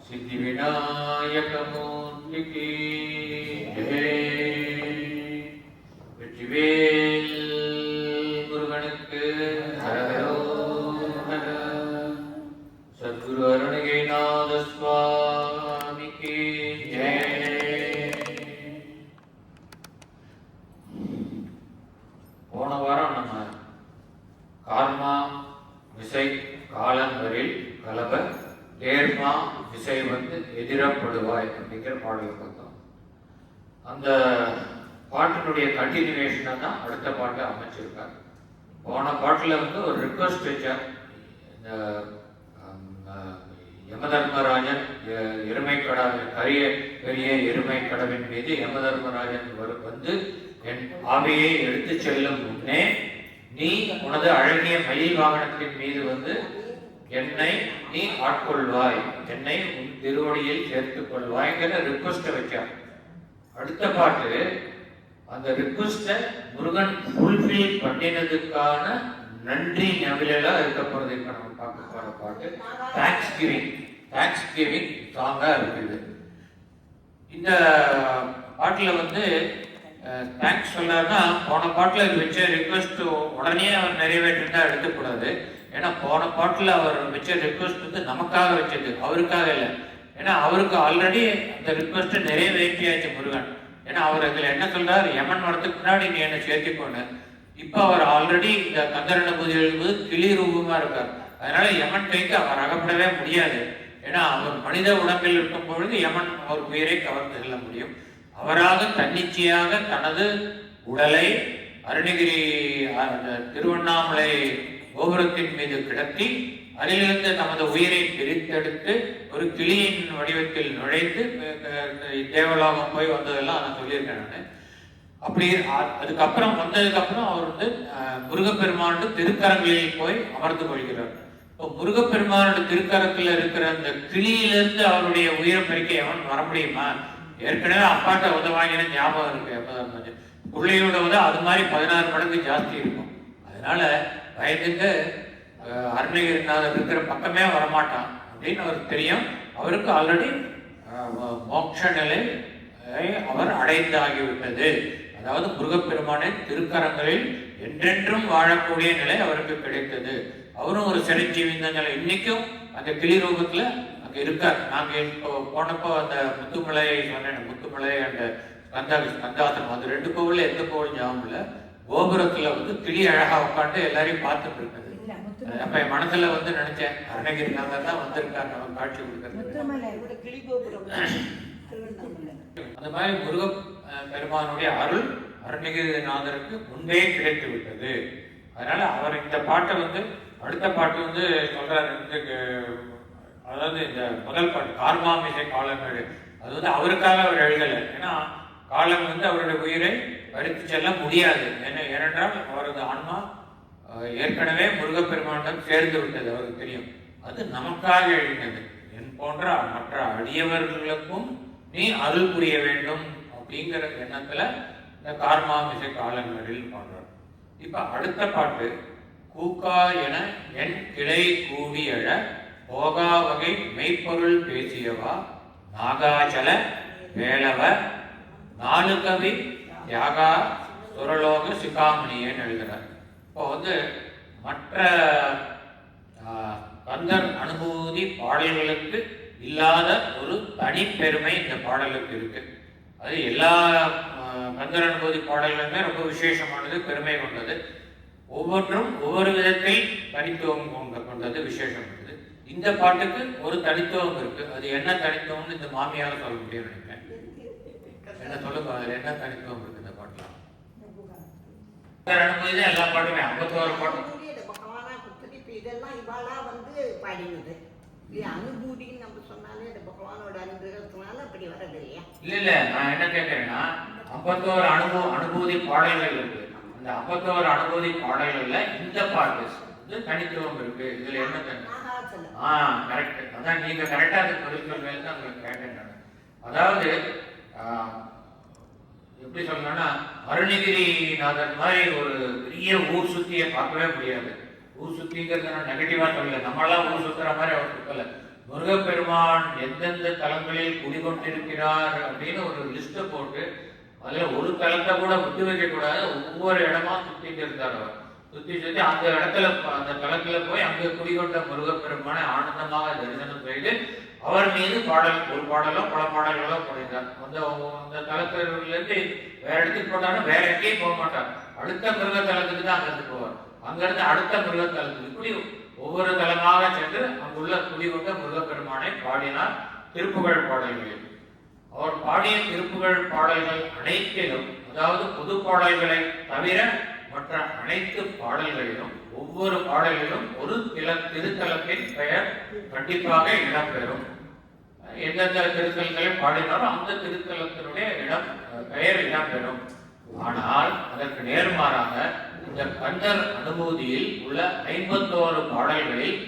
சித்தி விநாயகமூர்த்தி கி ஜெய். வெற்றிவேல் முருகனுக்கு ஹரஹரோஹர. சத்குரு அருணகிரிநாத சுவாமிக்கு ஜெய். போன வாரம் நம்ம கார்மா விசை காலங்களில் கலப தேர்மா விசை எதிரப்படுவாய் அப்படிங்கிற பாடலை பார்த்தோம். அந்த பாட்டினுடைய கண்டினியூவேஷனை தான் அடுத்த பாட்டை அமைச்சிருக்காங்க. போன பாட்டில் ஒரு ரிக்வஸ்ட் வச்சார். இந்த யமதர்மராஜன் எருமை கடா பெரிய எருமை கடவின் மீது யமதர்மராஜன் என் ஆவியை எடுத்து செல்லும் முன்னே நீ உனது அழகிய மயில் வாகனத்தின் மீது என்னை நீ ஆட்கொள்வாய், என்னை உன் திருவடியில் சேர்த்துக் கொள்வாய்ங்கிற ரிக்வஸ்ட வச்சார். அடுத்த பாட்டு அந்த ரிக்வஸ்ட முருகன் ஃபுல்ஃபில் பண்ணினதுக்கான நன்றி நவிலா இருக்க போறது. இப்ப நம்ம பார்க்க போற பாட்டு தேங்க்ஸ் கிவிங் சாங்கா இருக்குது. இந்த பாட்டுல தேங்க்ஸ் சொல்றாருன்னா, போன பாட்டுல வச்ச ரிக்வஸ்ட் உடனே அவர் நிறைவேற்றிருந்தா எடுத்துக்கூடாது. ஏன்னா போன பாட்டுல அவர் வச்ச ரிக்வஸ்ட் நமக்காக வச்சது, அவருக்காக இல்லை. ஏன்னா அவருக்கு ஆல்ரெடி அந்த ரிக்வஸ்ட் நிறைவேற்றியாச்சு முருகன். ஏன்னா அவர் இதுல என்ன சொல்றாரு, யமன் வரதுக்கு முன்னாடி நீ என்ன சேர்த்திக்கொண்டு, இப்ப அவர் ஆல்ரெடி இந்த கந்தரனுபூதி எழுதும்போது கிளி ரூபமா இருக்கார். அதனால யமன் கைக்கு அவர் அகப்படவே முடியாது. ஏன்னா அவர் மனித உடம்பில் இருக்கும் பொழுது யமன் அவர் உயிரை கவர்ந்து செல்ல முடியும். அவராக தன்னிச்சையாக தனது உடலை அருணகிரி திருவண்ணாமலை கோபுரத்தின் மீது கிடத்தி அதிலிருந்து தமது உயிரை பிரித்தெடுத்து ஒரு கிளியின் வடிவத்தில் நுழைந்து தேவலோகம் போய் வந்ததெல்லாம் நான் சொல்லியிருக்கேன் நான். அப்படி அதுக்கப்புறம் வந்ததுக்கப்புறம் அவர் முருகப்பெருமானோட திருக்கரங்களில் போய் அமர்ந்து கொள்கிறார். இப்போ முருகப்பெருமானோட திருக்கரத்தில் இருக்கிற அந்த கிளியிலிருந்து அவருடைய உயிரை பறிக்க எவன் வர முடியுமா? ஏற்கனவே அப்பாட்ட உதவாங்கின ஞாபகம் இருக்கு. பிள்ளையோட அது மாதிரி 16 மடங்கு ஜாஸ்தி இருக்கும். அதனால வயதுக்கு அருணகிரிநாதர் இருக்கிற பக்கமே வரமாட்டான் அப்படின்னு அவருக்கு தெரியும். அவருக்கு ஆல்ரெடி மோட்ச நிலை அவர் அடைந்து ஆகிவிட்டது. அதாவது முருகப்பெருமானின் திருக்கரங்களில் என்றென்றும் வாழக்கூடிய நிலை அவருக்கு கிடைத்தது. அவரும் ஒரு சிரஞ்சீவிந்த நிலை இன்னைக்கும் அந்த கிளி ரூபத்துல அங்க இருக்கார். நாங்க இப்போ போனப்போ அந்த முத்துமலை சொன்னேன், முத்துமலை அந்த ஸ்கந்தாசனம், அது 2 கோவில்ல எந்த கோவில் ஞாபகம் இல்லை. கோபுரத்துல கிளி அழகா உட்காந்து எல்லாரையும் பார்த்துட்டு இருக்காரு. அப்ப என் மனசுல நினைச்சேன், அருணகிரிநாதர் தான் வந்திருக்காரு நமக்கு காட்சி கொடுக்கறது. அந்த மாதிரி முருக பெருமானுடைய அருள் அருணகிரிநாதருக்கு முன்பே கிடைத்து விட்டது. அதனால அவர் இந்த பாட்டை அடுத்த பாட்டு சொல்றாரு. அதாவது இந்த முதல் பாட்டு கார்மாமிசை காலமேடு, அது அவருக்காக அவர் எழுதலை. ஏன்னா காலம் அவருடைய உயிரை பறித்து செல்ல முடியாது. ஏனென்றால் அவரது ஆன்மா ஏற்கனவே முருகப்பெருமானிடம் சேர்ந்து விட்டது, அவருக்கு தெரியும். அது நமக்காக எழுதினது. என் போன்ற மற்ற அடியவர்களுக்கும் நீ அருள் புரிய வேண்டும் அப்படிங்கிற எண்ணத்துல இந்த கார்மாமிசை காலங்களில் பாடுறார். இப்ப அடுத்த பாட்டு கூக்கா என என் கிளை கூடி எழ போகா வகை மெய்ப்பொருள் பேசியவா நாகாச்சல வேளவ நாலு கவி யாகா சுரலோக சிகாமணியன்னு எழுதுறார். இப்போ மற்ற கந்தர் அனுபூதி பாடல்களுக்கு இல்லாத ஒரு தனிப்பெருமை இந்த பாடலுக்கு இருக்கு. அது எல்லா கந்தர் அனுபூதி பாடல்களுமே ரொம்ப விசேஷமானது, பெருமை கொண்டது. ஒவ்வொன்றும் ஒவ்வொரு விதத்தில் தனித்துவம் கொண்டது, விசேஷம் கொண்டது. இந்த பாட்டுக்கு ஒரு தனித்துவம் இருக்கு. அது என்ன தனித்துவம்னு இந்த மாமியால சொல்ல முடியும் நினைக்கிறேன். என்ன சொல்லுங்க, அதுல என்ன தனித்துவம் இருக்கு இந்த பாட்டுல? அனுபூதி தான் எல்லா பாட்டுமே 51 பாட்டு இதெல்லாம் இவாளா பாடினது. அனுபூதின்னு நம்ம சொன்னாலே இந்த பகவானோட அனுகிரகத்தினால அப்படி வரது இல்லையா? இல்ல நான் என்ன கேட்கிறேன்னா, 51 அனுபூதி பாடல்கள் இருக்கு. அந்த 51 அனுபூதி பாடல்கள்ல இந்த பாட்டு தனித்துவம் இருக்கு. இதுல என்ன கரெக்ட். அதான் நீங்க கரெக்டா அதுக்கு பதில் சொல்வேன் தான் உங்களுக்கு கேட்டேன். அதாவது எப்படி சொல்லணும்னா, அருணகிரிநாதர் மாதிரி ஒரு பெரிய ஊர் சுத்தியை பார்க்கவே முடியாது. ஊர் சுத்திங்கிறது நான் நெகட்டிவா சொல்லல, நம்மளாம் ஊர் சுத்துற மாதிரி அவர் சுத்தல. முருகப்பெருமான் எந்தெந்த தலங்களில் குடிகொண்டிருக்கிறார் அப்படின்னு ஒரு லிஸ்ட்டை போட்டு அதுல ஒரு தலத்தை கூட விட்டு வைக்க கூடாது. ஒவ்வொரு இடமா சுத்திட்டு இருந்தார் அவர். சுத்தி அந்த இடத்துல அந்த தலத்துல போய் அங்க குடிகொண்ட முருகப்பெருமானை ஆனந்தமாக தரிசனம் செய்து அவர் மீது பாடல், ஒரு பாடலோ பல பாடல்களோ புரிந்தார். அந்த தலத்திலிருந்து வேற இடத்துக்கு போட்டாலும் வேற எங்கேயும் போக மாட்டார். அடுத்த மிருக தலத்துக்கு தான் அங்கிருந்து போவார். அங்கிருந்து அடுத்த மிருக தலத்துக்கு இப்படி ஒவ்வொரு தலமாக சென்று அங்குள்ள குடிகொண்ட முருகப்பெருமானை பாடினார் திருப்புகழ் பாடல்களில். அவர் பாடிய திருப்புகழ் பாடல்கள் அனைத்திலும், அதாவது பொது பாடல்களை தவிர மற்ற அனைத்து பாடல்களிலும் ஒவ்வொரு பாடலிலும் ஒரு திருத்தலத்தின் பெயர் கண்டிப்பாக இடம்பெறும். எந்தெந்த திருத்தலங்களை பாடினாலும் அந்த திருத்தலத்தினுடைய பெயர் இடம்பெறும். ஆனால் அதற்கு நேர்மாறாக இந்த கந்தர் அனுபூதியில் உள்ள 51 பாடல்களில்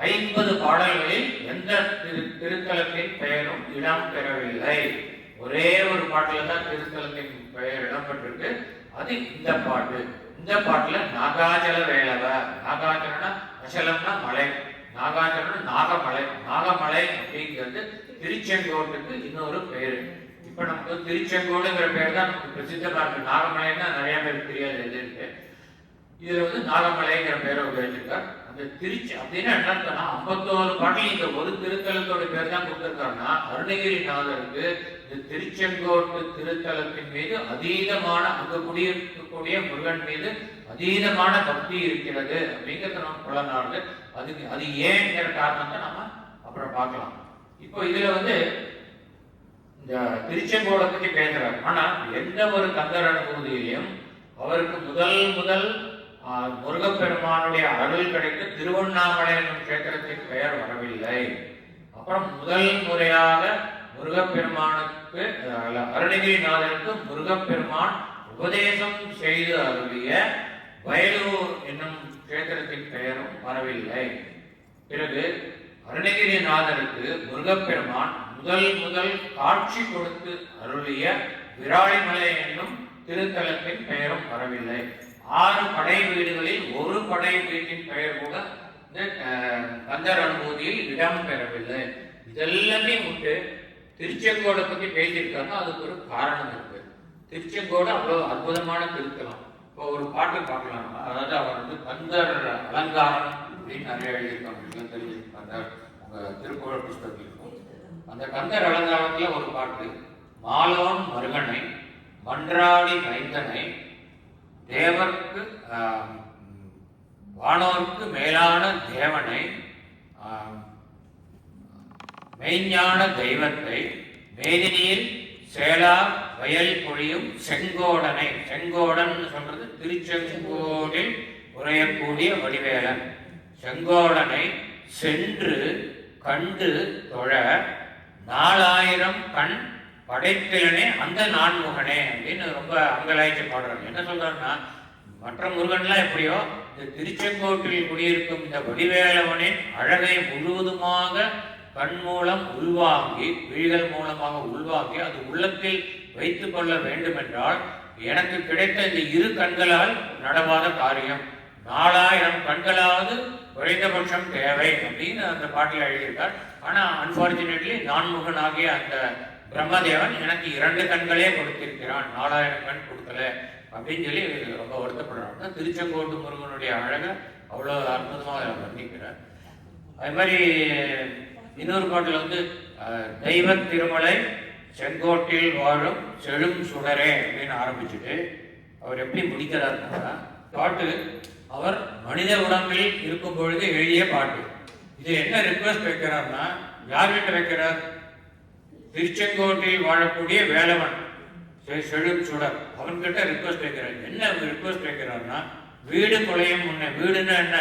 50 பாடல்களில் எந்த திருத்தலத்தின் பெயரும் இடம் பெறவில்லை. ஒரே ஒரு பாட்டில தான் திருத்தலத்தின் பெயர் இடம்பெற்றிருக்கு. அது இந்த பாட்டு. இந்த பாட்டுல நாகாச்சல வேளவ, நாகாச்சலம்னா அசலம்னா மலை, நாகாச்சலம் நாகமலை. நாகமலை அப்படிங்கிறது திருச்செங்கோட்டுக்கு இன்னொரு பெயரு. இப்ப நமக்கு திருச்செங்கோடுங்கிற பேர் தான் நமக்கு பிரசித்தமா இருக்கு. நாகமலைன்னா நிறைய பேருக்கு தெரியாது எது இருக்கு. இதுல நாகமலைங்கிற பேரை உபயோகிச்சிருக்கார். அந்த திருச்சி அப்படின்னா என்ன, 51 பாட்டில் இந்த ஒரு திருத்தலத்தோட பேர் தான் கொடுத்திருக்காருன்னா அருணகிரிநாதருக்கு இந்த திருச்செங்கோட்டு திருத்தலத்தின் மீது அதீதமான, அங்கு குடியிருக்கக்கூடிய முருகன் மீது அதீதமான பக்தி இருக்கிறது அப்படிங்கிறது நம்ம புலனாரு. அது ஏன்ங்கிற காரணத்தை நம்ம அப்புறம் பார்க்கலாம். இப்போ இதுல இந்த திருச்செங்கோடை பத்தி பேசுறாரு. ஆனா எந்த ஒரு கந்தர் அனுபூதியிலையும் அவருக்கு முதல் முருகப்பெருமானுடைய அருள் கிடைத்து திருவண்ணாமலை என்னும் கஷேத்திரத்தின் பெயர் வரவில்லை. அப்புறம் முதல் முறையாக முருகப்பெருமானுக்கு அருணகிரிநாதருக்கு முருகப்பெருமான் உபதேசம் செய்து அருளிய வயலூர் என்னும் கஷேத்திரத்தின் பெயரும் வரவில்லை. பிறகு அருணகிரிநாதருக்கு முருகப்பெருமான் முதல் காட்சி கொடுத்து அருளிய விராலிமலை என்னும் திருத்தலத்தின் பெயரும் வரவில்லை. 6 படை வீடுகளில் ஒரு படை வீட்டின் பெயர் கூட இந்த கந்தர் அனுபூதியில் இடம் பெறவில்லை. இதெல்லாமே விட்டு திருச்செங்கோடை பத்தி பேசியிருக்காங்க. அதுக்கு ஒரு காரணம் இருக்கு. திருச்செங்கோடு அவ்வளவு அற்புதமான திருத்தலம். இப்போ ஒரு பாட்டு பார்க்கலாம். அதாவது அவர் கந்தர் அலங்காரம் அப்படின்னு நிறைய எழுதியிருக்காங்க. தெரிஞ்சிருக்காங்க உங்க திருப்புகழ் புஸ்தகத்தில் இருக்கும். அந்த கந்தர் அலங்காரத்துல ஒரு பாட்டு, மாலோன் மருகனை மன்றாடி மைந்தனை தேவர்க்கு வானோர்க்கு மேலான தேவனை மெய்ஞான தெய்வத்தை மேதினியில் சேலா வயல் பொழியும் செங்கோடனை. செங்கோடன் சொல்றது திருச்செங்கோடில் உரையக்கூடிய வடிவேலன். செங்கோடனை சென்று கண்டு தொழ 4000 கண் படைத்திலனே அந்த நான்முகனே அப்படின்னு ரொம்ப அங்கலாய்ச்சி பாடுறாங்க. என்ன சொல்றாருன்னா, மற்ற முருகன்லாம் எப்படியோ இந்த திருச்செங்கோட்டில் குடியிருக்கும் இந்த வடிவேலவனின் அழகை முழுவதுமாக கண் மூலம் உள்வாங்கி, விழிகள் மூலமாக உள்வாங்கி அது உள்ளத்தில் வைத்துக் கொள்ள வேண்டும் என்றால் எனக்கு கிடைத்த இந்த 2 கண்களால் நடவாத காரியம். 4000 கண்களாவது குறைந்தபட்சம் தேவை அப்படின்னு அந்த பாட்டில் எழுதியிருக்கார். ஆனா அன்பார்ச்சுனேட்லி நான்முகன் ஆகிய அந்த பிரம்மதேவன் எனக்கு 2 கண்களே கொடுத்திருக்கிறான், 4000 கண் கொடுக்கல அப்படின்னு சொல்லி ரொம்ப வருத்தப்படுறாங்க. திருச்செங்கோட்டு முருகனுடைய அழகை அவ்வளவு அற்புதமாக வர்ணிக்கிறார். அது மாதிரி இன்னொரு பாட்டில் தெய்வ திருமலை செங்கோட்டில் வாழும் செழும் சுடரே அப்படின்னு ஆரம்பிச்சுட்டு அவர் எப்படி முடிக்கிறாருன்னா, பாட்டு அவர் மனித உடம்பில் இருக்கும் பொழுது எழுதிய பாட்டு. இது என்ன ரிக்வெஸ்ட் வைக்கிறார்னா, யார்கிட்ட வைக்கிறார்? திருச்செங்கோட்டில் வாழக்கூடிய வேலவன் செழும் சுடர் அவன்கிட்ட ரிக்வெஸ்ட் வைக்கிறார். என்ன ரிக்வெஸ்ட் வைக்கிறார்னா, வீடு குலையும் முன்னே, வீடுன்னா என்ன,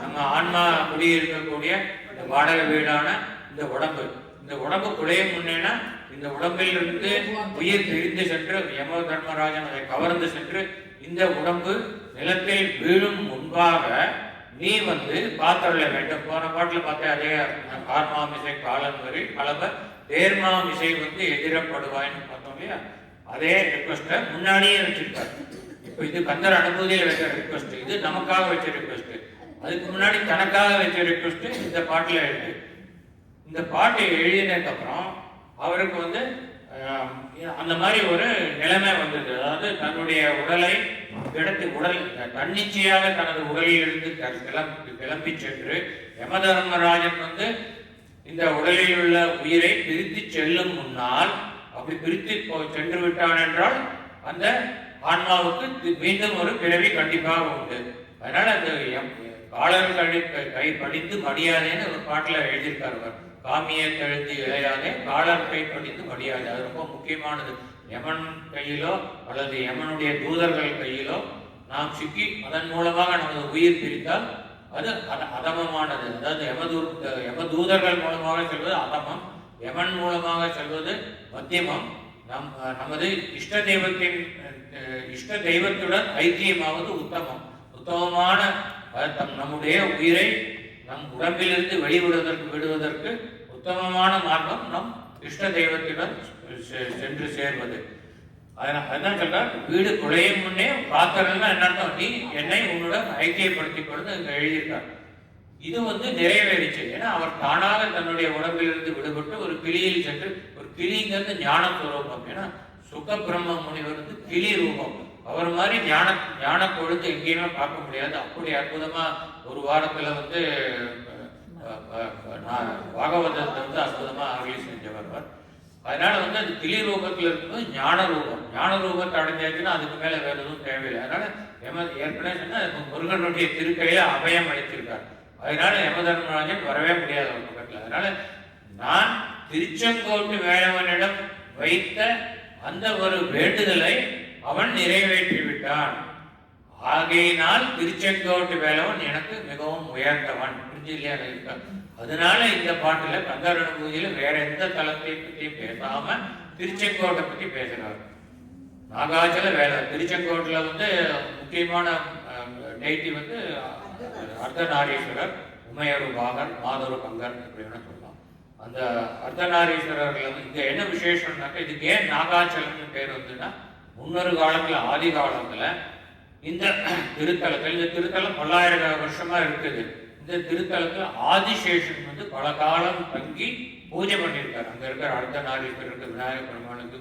நம்ம ஆன்மா குடியிருக்கக்கூடிய இந்த வாடகை வீடான இந்த உடம்பு, இந்த உடம்பு குலையும் முன்னேனா இந்த உடம்பில் இருந்து உயிர் பிரிந்து சென்று யம தர்மராஜன் அதை கவர்ந்து சென்று இந்த உடம்பு நிலத்தில் வீழும் முன்பாக நீ காத்தருள வேண்டும். போன பாட்டில் பார்த்தா அதே கார்மாமிசை காலம் வரை கலப தேர்மாமிசை எதிரப்படுவாய்ன்னு பார்த்தோம் இல்லையா? அதே ரிக்வெஸ்ட முன்னாடியே வச்சிருக்காரு. இப்போ இது கந்தர் அனுபூதியில் வைக்கிற ரிக்வெஸ்ட், இது நமக்காக வச்ச ரிக்வெஸ்ட். அதுக்கு முன்னாடி தனக்காக வச்ச ரிக்வெஸ்ட் இந்த பாட்டில் இருக்கு. இந்த பாட்டை எழுதினதுக்கு அப்புறம் அவருக்கு வந்து அந்த மாதிரி ஒரு நிலைமை வந்தது. அதாவது தன்னுடைய உடலை உடல் தன்னிச்சையாக தனது உடலில் இருந்து கிளம்பி சென்று யமதர்மராஜன் வந்து இந்த உடலில் உள்ள உயிரை பிரித்து செல்லும் முன்னால், அப்படி பிரித்து சென்று விட்டான் என்றால் அந்த ஆன்மாவுக்கு மீண்டும் ஒரு பிறவி கண்டிப்பாக உண்டு. அதனால அந்த காலர் கை படித்து மடியாதேன்னு ஒரு பாட்டில் எழுதியிருக்கார் அவர். காமியை தழுத்து இழையாதே காலர் கை படித்து மடியாதே. அது ரொம்ப முக்கியமானது. யமன் கையிலோ அல்லது யமனுடைய தூதர்கள் கையிலோ நாம் சிக்கி அதன் மூலமாக நமது உயிர் பிரித்தால் அது அதமமானது. அதாவது யமதூதர்கள் மூலமாக செல்வது அதமம், யமன் மூலமாக செல்வது மத்தியமம். நமது இஷ்ட தெய்வத்துடன் ஐக்கியமாவது உத்தமம். உத்தமமான நம்முடைய உயிரை நம் உடம்பிலிருந்து விடுவதற்கு உத்தமமான மார்க்கம் நம் இஷ்ட தெய்வத்துடன் சென்று சேர்வது. அதான் சொல்றார், வீடு குலையும் முன்னே காத்தரன்னா என்ன அர்த்தம், நீ என்னை உன்னுடன் ஐக்கியப்படுத்திக் கொண்டு இங்க எழுதியிருக்கார். இது வந்து நிறைவேறிச்சு. ஏன்னா அவர் தானாக தன்னுடைய உடம்பிலிருந்து விடுபட்டு ஒரு கிளியில் சென்று, ஒரு கிளிங்கிறது ஞான சுரூபம். ஏன்னா சுக பிரம்ம முனிவர் வந்து கிளி ரூபம். அவர் மாதிரி ஞான பொழுது எங்கேயுமே பார்க்க முடியாது. அப்படி அற்புதமா ஒரு வாரத்துல வந்து பாகவதத்தை வந்து அற்புதமா அருளி செஞ்சவர். அதனால வந்து அது கிளி ரூபத்தில் இருக்கும்போது ஞான ரூபத்தை அடைஞ்சாச்சுன்னா அதுக்கு மேல வேற எதுவும் தேவையில்லை. அதனால ஏற்கனவே சொன்னா முருகனுடைய திருக்கையில அபயம் அளித்திருக்கார். அதனால யமதர்மராஜன் வரவே முடியாது அவர் பக்கத்துல. அதனால நான் திருச்செங்கோட்டு வேலவனிடம் வைத்த அந்த ஒரு வேண்டுதலை அவன் நிறைவேற்றி விட்டான். ஆகையினால் திருச்செங்கோட்டு வேலவன் எனக்கு மிகவும் உயர்ந்தவன். புரிஞ்சு இல்லையா இருக்கார். அதனால இந்த பாட்டுல கந்தரனுபூதியில வேற எந்த தலத்தை பற்றி பேசாம திருச்செங்கோட்டை பற்றி பேசுறாரு. நாகாச்சல வேலை. திருச்செங்கோட்டுல வந்து முக்கியமான டெய்டி வந்து அர்த்தநாரீஸ்வரர், உமையரு பாகர், மாதொரு பங்கர் அப்படின்னு சொல்லலாம். அந்த அர்த்தநாரீஸ்வரர்கள் வந்து இங்க என்ன விசேஷம்னாக்கா, இதுக்கு ஏன் நாகாச்சலம்னு பேர் வந்துன்னா, முன்னொரு காலத்துல ஆதி காலத்துல இந்த திருத்தலத்தில், இந்த திருத்தலம் 1000 வருஷமா இருக்குது. இந்த திருத்தலத்துல ஆதிசேஷன் வந்து பல காலம் தங்கி பூஜை பண்ணியிருக்காரு. அங்க இருக்கிற அர்த்தநாரீஸ்வரருக்கு, விநாயக பெருமானுக்கு,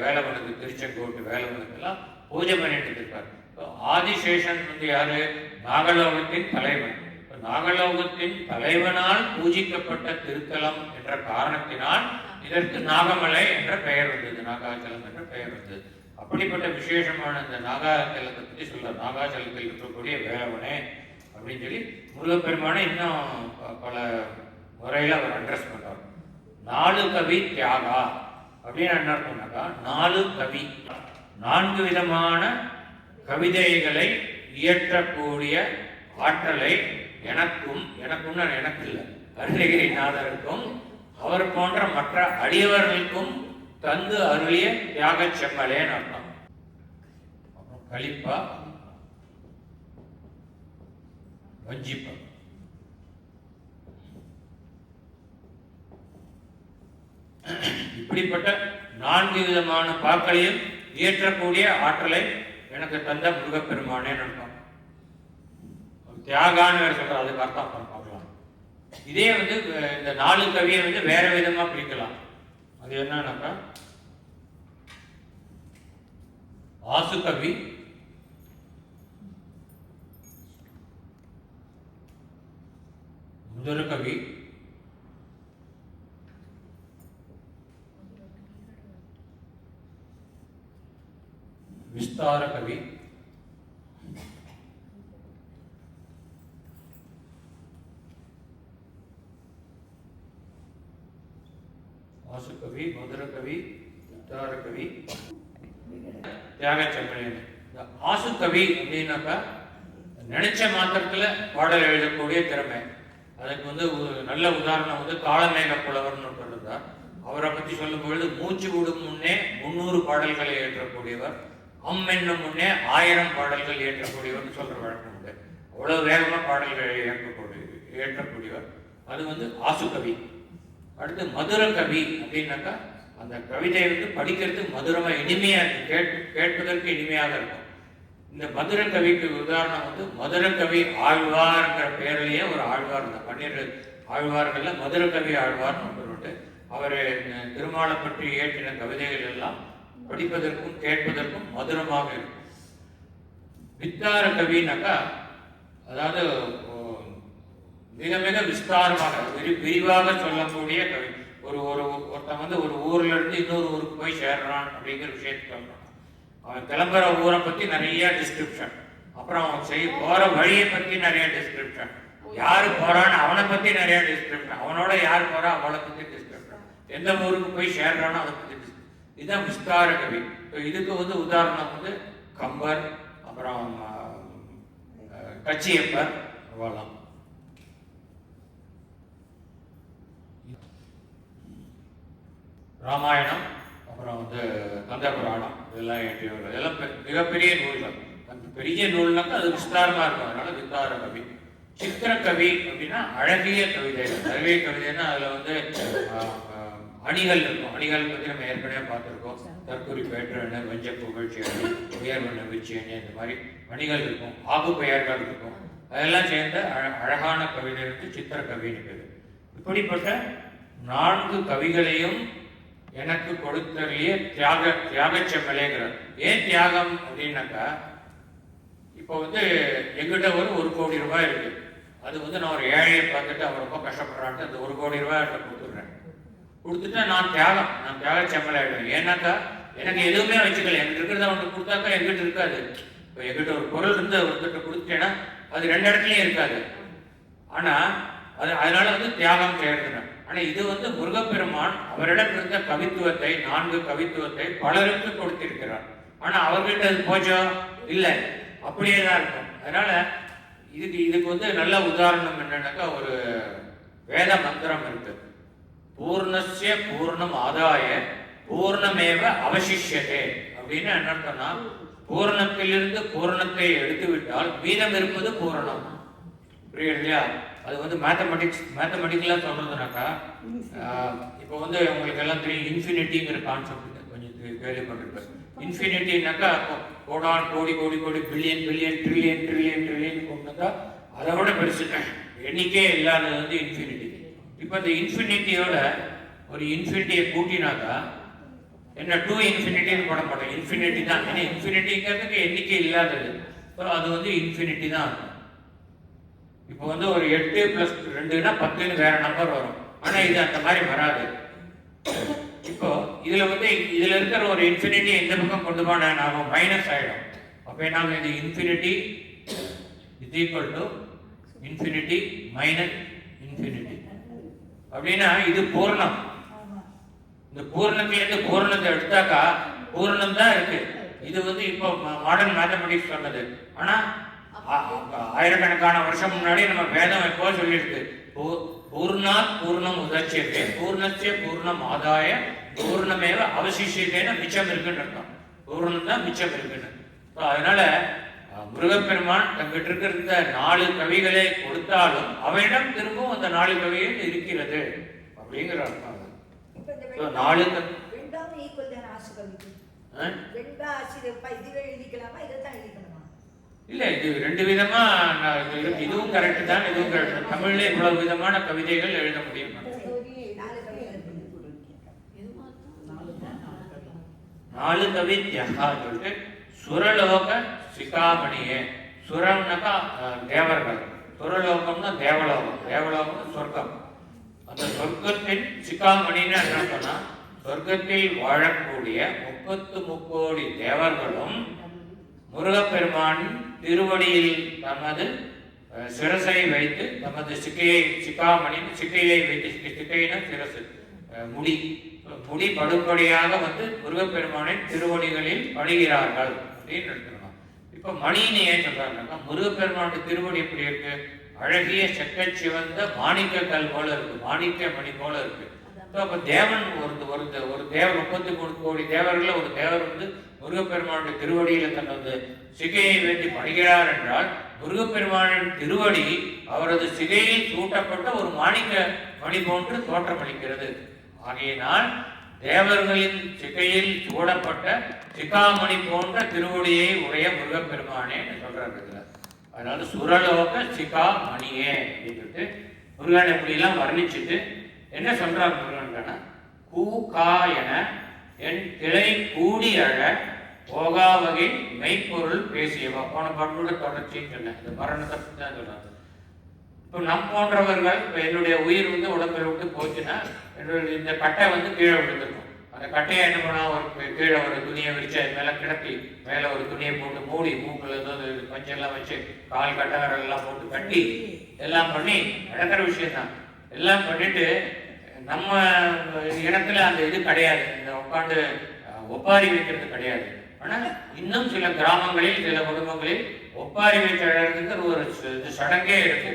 வேலவனுக்கு, திருச்செங்கோட்டு வேலவனுக்கு எல்லாம் பூஜை பண்ணிட்டு இருக்காரு. ஆதிசேஷன் வந்து யாரு? நாகலோகத்தின் தலைவன். நாகலோகத்தின் தலைவனால் பூஜிக்கப்பட்ட திருத்தலம் என்ற காரணத்தினால் இதற்கு நாகமலை என்ற பெயர் வந்தது, நாகாச்சலம் என்ற பெயர் வந்தது. அப்படிப்பட்ட விசேஷமான இந்த நாகாச்சலத்தை பற்றி சொல்ற, நாகாச்சலத்தில் இருக்கக்கூடிய வேலவனே அப்படின்னு சொல்லி முருகப்பெருமானை இன்னும் பல முறையில் அவர் அட்ரஸ் பண்றார். 4 கவி தியாகா அப்படின்னு என்ன அர்த்தம்னாக்கா, 4 கவி, 4 விதமான கவிதைகளை இயற்றக்கூடிய ஆற்றலை எனக்கும் எனக்கு இல்லை, அருணகிரிநாதருக்கும் அவர் போன்ற மற்ற அடியவர்களுக்கும் தந்து அருளிய தியாக செம்மலேன்னு அர்த்தம். கலிப்பா, வஞ்சிப்பா. இப்படிப்பட்ட 4 விதமான பாக்களையும் இயற்றக்கூடிய ஆற்றலை எனக்கு தந்த முருகப்பெருமானே அர்த்தம். தியாகான்னு வேற சொல்ற, அதுக்கு அர்த்தம் பார்க்கலாம். இதே வந்து இந்த 4 கவியை வந்து வேற விதமா பிரிக்கலாம். அது என்னன்னாக்கா, ஆசு கவி, முதல் கவி, விஸ்தார கவி, ஆசுகவி, மதுரகவி, விஸ்தாரகவி, தியாக செம்மலேன். இந்த ஆசுகவி அப்படின்னாக்கா நினைச்ச மாத்திரத்துல பாடல் எழுதக்கூடிய திறமை. அதுக்கு வந்து நல்ல உதாரணம் வந்து காளமேக புலவர்னு ஒருத்தர் இருந்தார். அவரை பற்றி சொல்லும் பொழுது, மூச்சு விடும் முன்னே 300 பாடல்களை ஏற்றக்கூடியவர், என்னும் முன்னே 1000 பாடல்கள் ஏற்றக்கூடியவர்னு சொல்ற வழக்கம் உண்டு. அவ்வளவு வேகமா பாடல்களை ஏற்றக்கூடியவர். அது வந்து ஆசுகவி. அடுத்து மதுர கவி அப்படின்னாக்கா, அந்த கவிதை வந்து படிக்கிறதுக்கு மதுரமா இனிமையா இருக்கு, கேட்பதற்கு இனிமையாக இருக்கும். இந்த மதுர கவிக்கு உதாரணம் வந்து மதுர கவி ஆழ்வார்ங்கிற பேர்லயே ஒரு ஆழ்வார் இருந்தார். ஆழ்வார்கள்ல மதுர கவி ஆழ்வார்னு ஒருவர் உண்டு. அவர் திருமாலை பற்றி இயற்றின கவிதைகள் எல்லாம் படிப்பதற்கும் கேட்பதற்கும் மதுரமாக இருக்கும். வித்தார கவினாக்கா அதாவது மிக மிக விஸ்தாரமாக விரிவாக சொல்லக்கூடிய கவி. ஒருத்தன் வந்து ஒரு ஊர்ல இருந்து இன்னொரு ஊருக்கு போய் சேர்றான் அப்படிங்கிற விஷயத்தை சொல்றான். அவன் கிளம்புற ஊரை பத்தி நிறைய டிஸ்கிரிப்ஷன், அப்புறம் அவன் போற வழியை பத்தி நிறைய டிஸ்கிரிப்ஷன், யாரு போறான்னு அவனை பத்தி நிறைய டிஸ்கிரிப்ஷன், அவனோட யார் போறா அவளை பத்தி டிஸ்கிரிப்ஷன், எந்த ஊருக்கு போய் சேர்றானோ அதை பத்தி டிஸ்கிரிப்ஷன். இதுதான் விஸ்தார கவி. இதுக்கு வந்து உதாரணம் வந்து கம்பர், அப்புறம் கச்சியப்பர், அவ்வளோதான். ராமாயணம், அப்புறம் வந்து கந்த புராணம், இதெல்லாம் ஏற்றியவர்கள். இதெல்லாம் மிகப்பெரிய நூல்கள். பெரிய நூல்னாக்கா அது விஸ்தாரமா இருக்கும், அதனால விஸ்தார கவி. சித்திர கவி அப்படின்னா அழகிய கவிதைகள். அழகிய கவிதைன்னா அதுல வந்து அணிகள் இருக்கும். அணிகள் பற்றி நம்ம ஏற்கனவே பார்த்துருக்கோம். தற்குறி பேற்றணு, வெஞ்ச புகழ்ச்சி அணி, உயர்வு வீழ்ச்சி அணி, இந்த மாதிரி அணிகள் இருக்கும். ஆகு பெயர்கள் இருக்கும். அதெல்லாம் சேர்ந்த அழகான கவிதை வந்து சித்திர கவின்னு பேரு. இப்படிப்பட்ட 4 கவிகளையும் எனக்கு கொடுத்தறிய தியாக செம்மலேங்கிறார். ஏன் தியாகம் அப்படின்னாக்கா, இப்போ வந்து எங்கிட்ட ஒரு 1 கோடி ரூபாய் இருக்கு. அது வந்து நான் ஒரு ஏழையை பார்த்துட்டு அவர் ரொம்ப கஷ்டப்படுறான்ட்டு அந்த 1 கோடி ரூபாய் கொடுத்துட்றேன். கொடுத்துட்டா நான் தியாக செம்மல் ஆயிடுவேன். ஏன்னாக்கா எனக்கு எதுவுமே வச்சுக்கல, என்கிட்ட இருக்கிறத அவனுக்கு கொடுத்தாக்கா எங்கிட்ட இருக்காது. இப்போ எங்கிட்ட ஒரு பொருள் இருந்து ஒருத்தர் கொடுத்துட்டேன்னா அது 2 இடத்துலயும் இருக்காது. ஆனா அதனால வந்து தியாகம் செய்யறதுன்னு. ஆனா இது வந்து முருகப்பெருமான் அவரிடம் இருந்த கவித்துவத்தை, 4 கவித்துவத்தை பலருக்கு கொடுத்திருக்கிறார். ஆனா அவர்கிட்ட அது போச்சோ இல்லை, அப்படியே தான் இருக்கும். அதனால இதுக்கு வந்து நல்ல உதாரணம் என்னன்னாக்கா, ஒரு வேத மந்திரம் இருக்கு. பூர்ணஸ்ய பூர்ணம் ஆதாய பூர்ணமேவ அவசிஷ்யதே அப்படின்னு என்ன அர்த்தம்னா, பூர்ணத்திலிருந்து பூர்ணத்தை எடுத்து விட்டால் மீதம் இருப்பது பூரணம். புரியுது இல்லையா? அது வந்து மேத்தமெட்டிக்கலா சொல்றதுனாக்கா, இப்போ வந்து உங்களுக்கு எல்லாம் தெரியும் இன்ஃபினிட்டிங்கிற கான்செப்ட் கொஞ்சம் கேள்விப்பட்டிருப்பேன். இன்ஃபினிட்டினாக்கா கோடான் கோடி கோடி கோடி billion billion trillion trillion trillion கொண்டாக்கா அதை விட பெருசு எண்ணிக்கே இல்லாதது வந்து இன்ஃபினிட்டி. இப்போ இந்த இன்ஃபினிட்டியோட ஒரு இன்ஃபினிட்டியை கூட்டினாக்கா என்ன 2 இன்ஃபினிட்டின்னு போட மாட்டோம், இன்ஃபினிட்டி தான். ஏன்னா இன்ஃபினிட்டிங்கிறதுக்கு எண்ணிக்கை இல்லாதது, ஸோ அது வந்து இன்ஃபினிட்டி தான் இருக்கும். இப்போ வந்து ஒரு 8 + 2னா 10ன்னு வேற நம்பர் வரும். ஆனா இது அந்த மாதிரி வராது. இப்போ இதுல வந்து இதுல இருக்கிற ஒரு இன்ஃபினிட்டி இந்த பக்கம் கொண்டு போனா நாம மைனஸ் ஆயிடும். அப்போ நாம இது infinity is equal to infinity minus infinity அப்படின்னா இது பூர்ணம். இந்த பூர்ணத்திலேருந்து பூர்ணத்தை எடுத்தாக்கா பூர்ணம் தான் இருக்கு. இது வந்து இப்போ மாடர்ன் மேத்தமெட்டிக்ஸ் சொன்னது. ஆனா ஆயிரக்கணக்கான வருஷம் முன்னாடி நம்ம வேதம் எப்போ சொல்லியிருக்கு, பூர்ணாத் பூர்ணம் உதட்சியத்தை பூர்ணஸ்ய பூர்ணம் ஆதாய பூர்ணமேவ அவசிஷியத்தைன்னு மிச்சம் இருக்குன்னு அர்த்தம். பூர்ணம் தான் மிச்சம் இருக்குன்னு. அதனால முருகப்பெருமான் தங்கிட்ட இருக்கிற 4 கவிகளை கொடுத்தாலும் அவனிடம் திரும்பவும் அந்த 4 கவிகள் இருக்கிறது அப்படிங்கிற அர்த்தம். 4 இல்ல, இது 2 விதமா இதுவும் கரெக்ட் தான், இதுவும் கரெக்ட். தமிழ்ல இவ்வளவு விதமான கவிதைகள் எழுத முடியும். 4 கவி தியாகம் சொல்லிட்டு சுரலோக சிகாமணியே. சுரம்னாக்கா தேவர்கள், சுரலோகம்னா தேவலோகம், தேவலோகம்னா சொர்க்கம். அந்த சொர்க்கத்தின் சிகாமணின்னு என்ன சொன்னா, சொர்க்கத்தில் வாழக்கூடிய 33 கோடி தேவர்களும் முருகப்பெருமானின் திருவடியில் தமது சிரசை வைத்து, தமது சிகாமணியின் சிக்கையை வைத்து, சிக்கையின சிரசு முடி படுபடியாக வந்து முருகப்பெருமானின் திருவடிகளில் படுகிறார்கள் அப்படின்னு எடுத்துக்கலாம். இப்ப மணின்னு ஏன் சொல்றாருனாக்கா, முருகப்பெருமானுடைய திருவடி எப்படி இருக்கு, அழகிய செக்க சிவந்த மாணிக்க கல் போல இருக்கு, மாணிக்க மணி போல இருக்கு. அப்ப தேவன் ஒரு தேவர் 33 கோடி தேவர்கள் ஒரு தேவர் வந்து முருகப்பெருமானுடைய திருவடியில தனது சிகையை வேண்டி படுகிறார் என்றால், முருகப்பெருமானின் திருவடி அவரது சிகையில் சூட்டப்பட்ட ஒரு மாணிக்க மணி போன்று தோற்றமளிக்கிறது. ஆகையினால் தேவர்களின் சிகையில் சூடப்பட்ட சிகாமணி போன்ற திருவடியை உடைய முருகப்பெருமானே சொல்றாரு. அதனால சுரலோக சிகாமணியே அப்படின்னு முருகன் இப்படிலாம் வர்ணிச்சுட்டு என்ன சொல்றார் முருகன்? கூ கா என என் கிளை கூடி அழ போகா வகை மெய்ப்பொருள் பேசியவா. போன பாட்டோட தொடர்ச்சின்னு சொன்னேன். இந்த மரணத்தை பற்றி தான் சொல்றாங்க. இப்போ நம் போன்றவர்கள், இப்போ என்னுடைய உயிர் வந்து உடம்பை விட்டு போச்சுன்னா என்னுடைய இந்த கட்டை வந்து கீழே விழுந்துருக்கும். அந்த கட்டையை என்ன பண்ணா, ஒரு கீழே ஒரு துணியை விரிச்சு அது மேலே கிடப்பி மேலே ஒரு துணியை போட்டு மூடி மூக்கில் ஏதாவது பஞ்செல்லாம் வச்சு கால் கட்டகரெல்லாம் எல்லாம் போட்டு கட்டி எல்லாம் பண்ணி நடக்கிற விஷயம்தான். எல்லாம் பண்ணிட்டு நம்ம இடத்துல அந்த இது கிடையாது, இந்த உட்காந்து ஒப்பாரி வைக்கிறது கிடையாது. ஆனால் இன்னும் சில கிராமங்களில் சில குடும்பங்களில் ஒப்பாரி வைக்கிறதுக்கு ஒரு சடங்கே இருக்கு.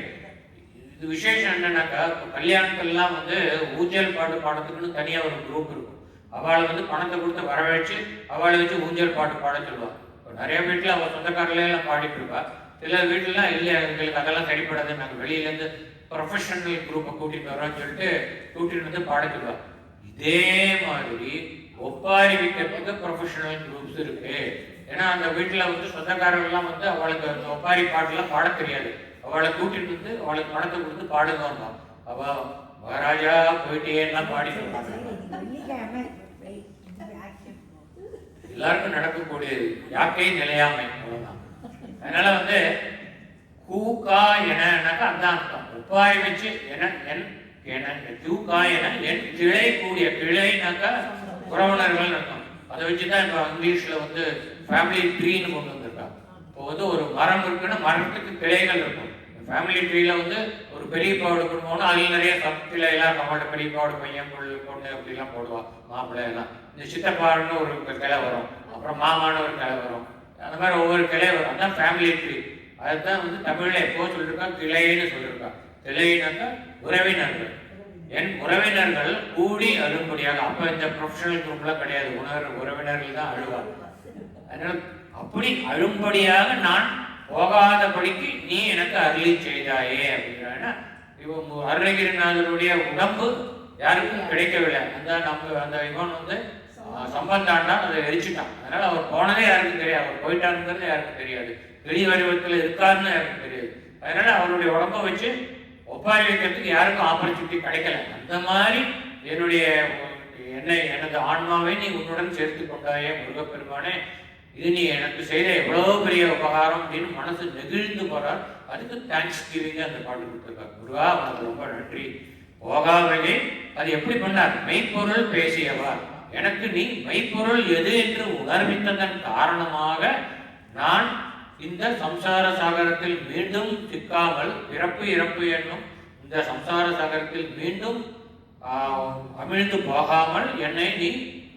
இது விசேஷம் என்னன்னாக்கா, கல்யாணத்துலாம் வந்து ஊஞ்சல் பாட்டு பாடத்துக்குன்னு தனியாக ஒரு குரூப் இருக்கும். அவளை வந்து பணத்தை கொடுத்து வரவழைச்சு அவளை வச்சு ஊஞ்சல் பாட்டு பாட சொல்லுவாள். இப்போ நிறைய வீட்டில் அவள் சொந்தக்காரலாம் பாடிட்டு இருப்பா. சில வீட்டிலாம் இல்லை, எங்களுக்கு அதெல்லாம் சரிப்படாது, நாங்கள் வெளியிலேருந்து ப்ரொஃபஷனல் குரூப்பை கூட்டிகிட்டு வரோம்னு சொல்லிட்டு கூட்டிகிட்டு வந்து பாட சொல்லுவாள். இதே மாதிரி ஒப்பாரி வைக்கிறதுக்கு ப்ரொஃபஷனல் குரூப்ஸ் இருக்கு. ஏன்னா அந்த வீட்டில் வந்து சொந்தக்காரர்கள்லாம் வந்து அவளுக்கு அந்த ஒப்பாரி பாட்டுலாம் பாட தெரியாது. அவளை கூட்டிட்டு வந்து அவளுக்கு பணத்தை கொடுத்து பாடுங்க. அவள் மகாராஜா போயிட்டேலாம் பாடிட்டு இருப்பாங்க. எல்லாருக்கும் நடக்கக்கூடியது யாக்கை நிலையாமை, அவ்வளவுதான். அதனால வந்து கூகா எனக்கா அதான் அர்த்தம். ஒப்பாரி வச்சு கூகா என என் கிளை கூடிய, கிளைனாக்கா உறவினர்கள் அர்த்தம். அதை வச்சுதான் இப்போ இங்கிலீஷ்ல வந்து ஃபேமிலி ட்ரீன்னு கொண்டு வந்திருக்காங்க. இப்போ வந்து ஒரு மரம் இருக்குன்னா மரத்துக்கு கிளைகள் இருக்கும். ஃபேமிலி ட்ரீல வந்து ஒரு பெரியப்பாவோட குடும்பம்னா அதில் நிறைய கிளை எல்லாம் நம்மளோட பெரியப்பாவோட பையன் பொண்ணு அப்படிலாம் போடுவான், மாப்பிள்ளை எல்லாம். இந்த சித்தப்பான்னு ஒரு கிளை வரும், அப்புறம் மாமான்னு ஒரு கிளை வரும், அந்த மாதிரி ஒவ்வொரு கிளை வரும். அதுதான் ஃபேமிலி ட்ரீ. அதுதான் வந்து தமிழ்ல எப்போ சொல்லியிருக்கா, கிளைன்னு சொல்லியிருக்கா. கிளைனாக்கா உறவினர்கள். என் உறவினர்கள் கூடி அழும்படியாக. அப்ப இந்த ப்ரொஃபஷனல் குரூப்லாம் கிடையாது, உறவினர்கள் தான் அழுவாங்க. அதனால அப்படி அழும்படியாக நான் போகாதபடிக்கு நீ எனக்கு அருளி செய்தாயே அப்படின்னா, இவன் அருணகிரிநாதருடைய உடம்பு யாருக்கும் கிடைக்கவில்லை. அந்த இவன் வந்து சம்பந்தாண்டா அதை எரிச்சுட்டான். அதனால அவர் போனதே யாருக்கும் தெரியாது, அவர் போயிட்டாருங்கிறது யாருக்கும் தெரியாது, வெளி வடிவத்தில் இருக்காருன்னு யாருக்கும் தெரியாது. அதனால அவருடைய உடம்பை வச்சு ஒப்பாரி வைக்கிறதுக்கு யாருக்கும் ஆப்பர்ச்சுனிட்டி கிடைக்கல. அந்த மாதிரி எனது ஆன்மாவை நீ உன்னுடன் சேர்த்து கொண்டாயே முருகப்பெருமானே, இது நீ எனக்கு செய்த எவ்வளவு பெரிய உபகாரம் அப்படின்னு மனசு நெகிழ்ந்து போறார். அதுக்கு தேங்க்ஸ் கிவிங்க அந்த பாட்டு கொடுத்துருக்காரு. முருகா உனக்கு ரொம்ப நன்றி. போகாவதே அது எப்படி பண்ணார்? மெய்ப்பொருள் பேசியவா, எனக்கு நீ மெய்ப்பொருள் எது என்று உணர்வித்ததன் காரணமாக நான் இந்த சம்சார சாகரத்தில் மீண்டும் சிக்காமல், பிறப்பு இறப்பு என்னும் இந்த சம்சார சாகரத்தில் மீண்டும் அமிழ்ந்து போகாமல் என்னை நீ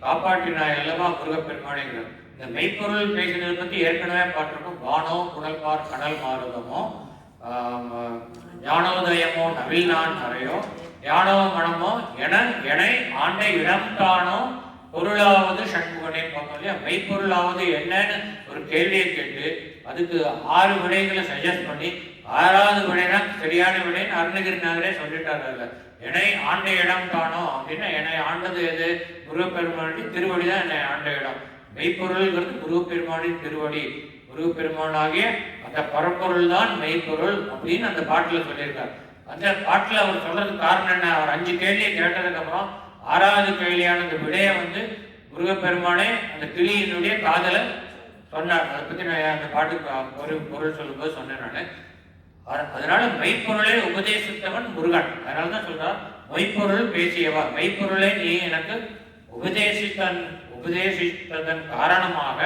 காப்பாற்றினாய் அல்லவா முருகப்பெருமானேங்கிறார். இந்த மெய்ப்பொருள் பேசினதை பற்றி ஏற்கனவே பார்த்துருக்கோம். வானோ குடல்பார் கடல் மாறுதமோ, ஞானோதயமோ நவில் நான் மறையோ, ஞானோ மனமோ எனை ஆண்ட இடம் காணோ பொருளாவது சண்முகனே பார்த்தோம் இல்லையா. மெய்ப்பொருளாவது என்னன்னு ஒரு கேள்வியை கேட்டு அதுக்கு 6 விடைகளை சஜஸ்ட் பண்ணி 6வது விடைனா சரியான விடைன்னு அருணகிரிநாதரே சொல்லிட்டாரு. அதுல என்னை ஆண்ட இடம் காணோம் அப்படின்னா, என்னை ஆண்டது எது? முருகப்பெருமானின் திருவடி தான் என்னை ஆண்ட இடம். மெய்ப்பொருள்ங்கிறது முருகப்பெருமானின் திருவடி. முருகப்பெருமானாகிய அந்த பரப்பொருள் தான் மெய்ப்பொருள் அப்படின்னு அந்த பாட்டுல சொல்லியிருக்காரு. அந்த பாட்டுல அவர் சொல்றதுக்கு காரணம் என்ன? அவர் 5 கேள்வியை கேட்டதுக்கு அப்புறம் 6வது கேள்வியான அந்த விடையை வந்து முருகப்பெருமானே அந்த கிளியினுடைய காதலை சொன்னார். அதை பத்தி நான் அந்த பாட்டுக்கு பொருள் சொல்லும்போது சொன்னேன் நான். அதனால மெய்ப்பொருளை உபதேசித்தவன் முருகன். அதனாலதான் சொல்றார் மெய்ப்பொருள் பேசியவா, மெய்ப்பொருளை நீ எனக்கு உபதேசித்ததன் காரணமாக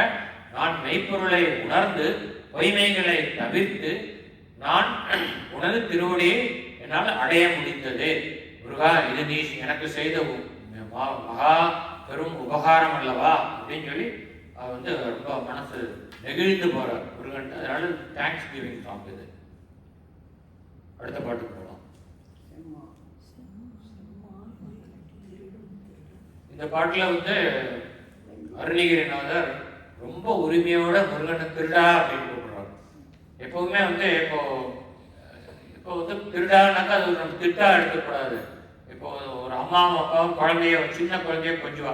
நான் மெய்ப்பொருளை உணர்ந்து பொய்மைகளை தவிர்த்து நான் உனது திருவடியை என்னால் அடைய முடிந்தது. முருகா, இது நீ எனக்கு செய்த மகா பெரும் உபகாரம் அல்லவா அப்படின்னு சொல்லி வந்து ரொம்ப மனசு நெகிழ்ந்து போறார் முருகன். அதனால தேங்க்ஸ் கிவிங் சாங் இது. அடுத்த பாட்டுக்கு போகலாம். இந்த பாட்டுல வந்து அருணகிரிநாதர் ரொம்ப உரிமையோட முருகனை திருடா அப்படின்னு கூப்பிடுறாரு. எப்பவுமே வந்து இப்போ வந்து திருடானாக்கா அது நம்ம திட்டா எடுக்கக்கூடாது. இப்போ ஒரு அம்மாவும் அப்பாவும் குழந்தைய, சின்ன குழந்தைய கொஞ்சுவா,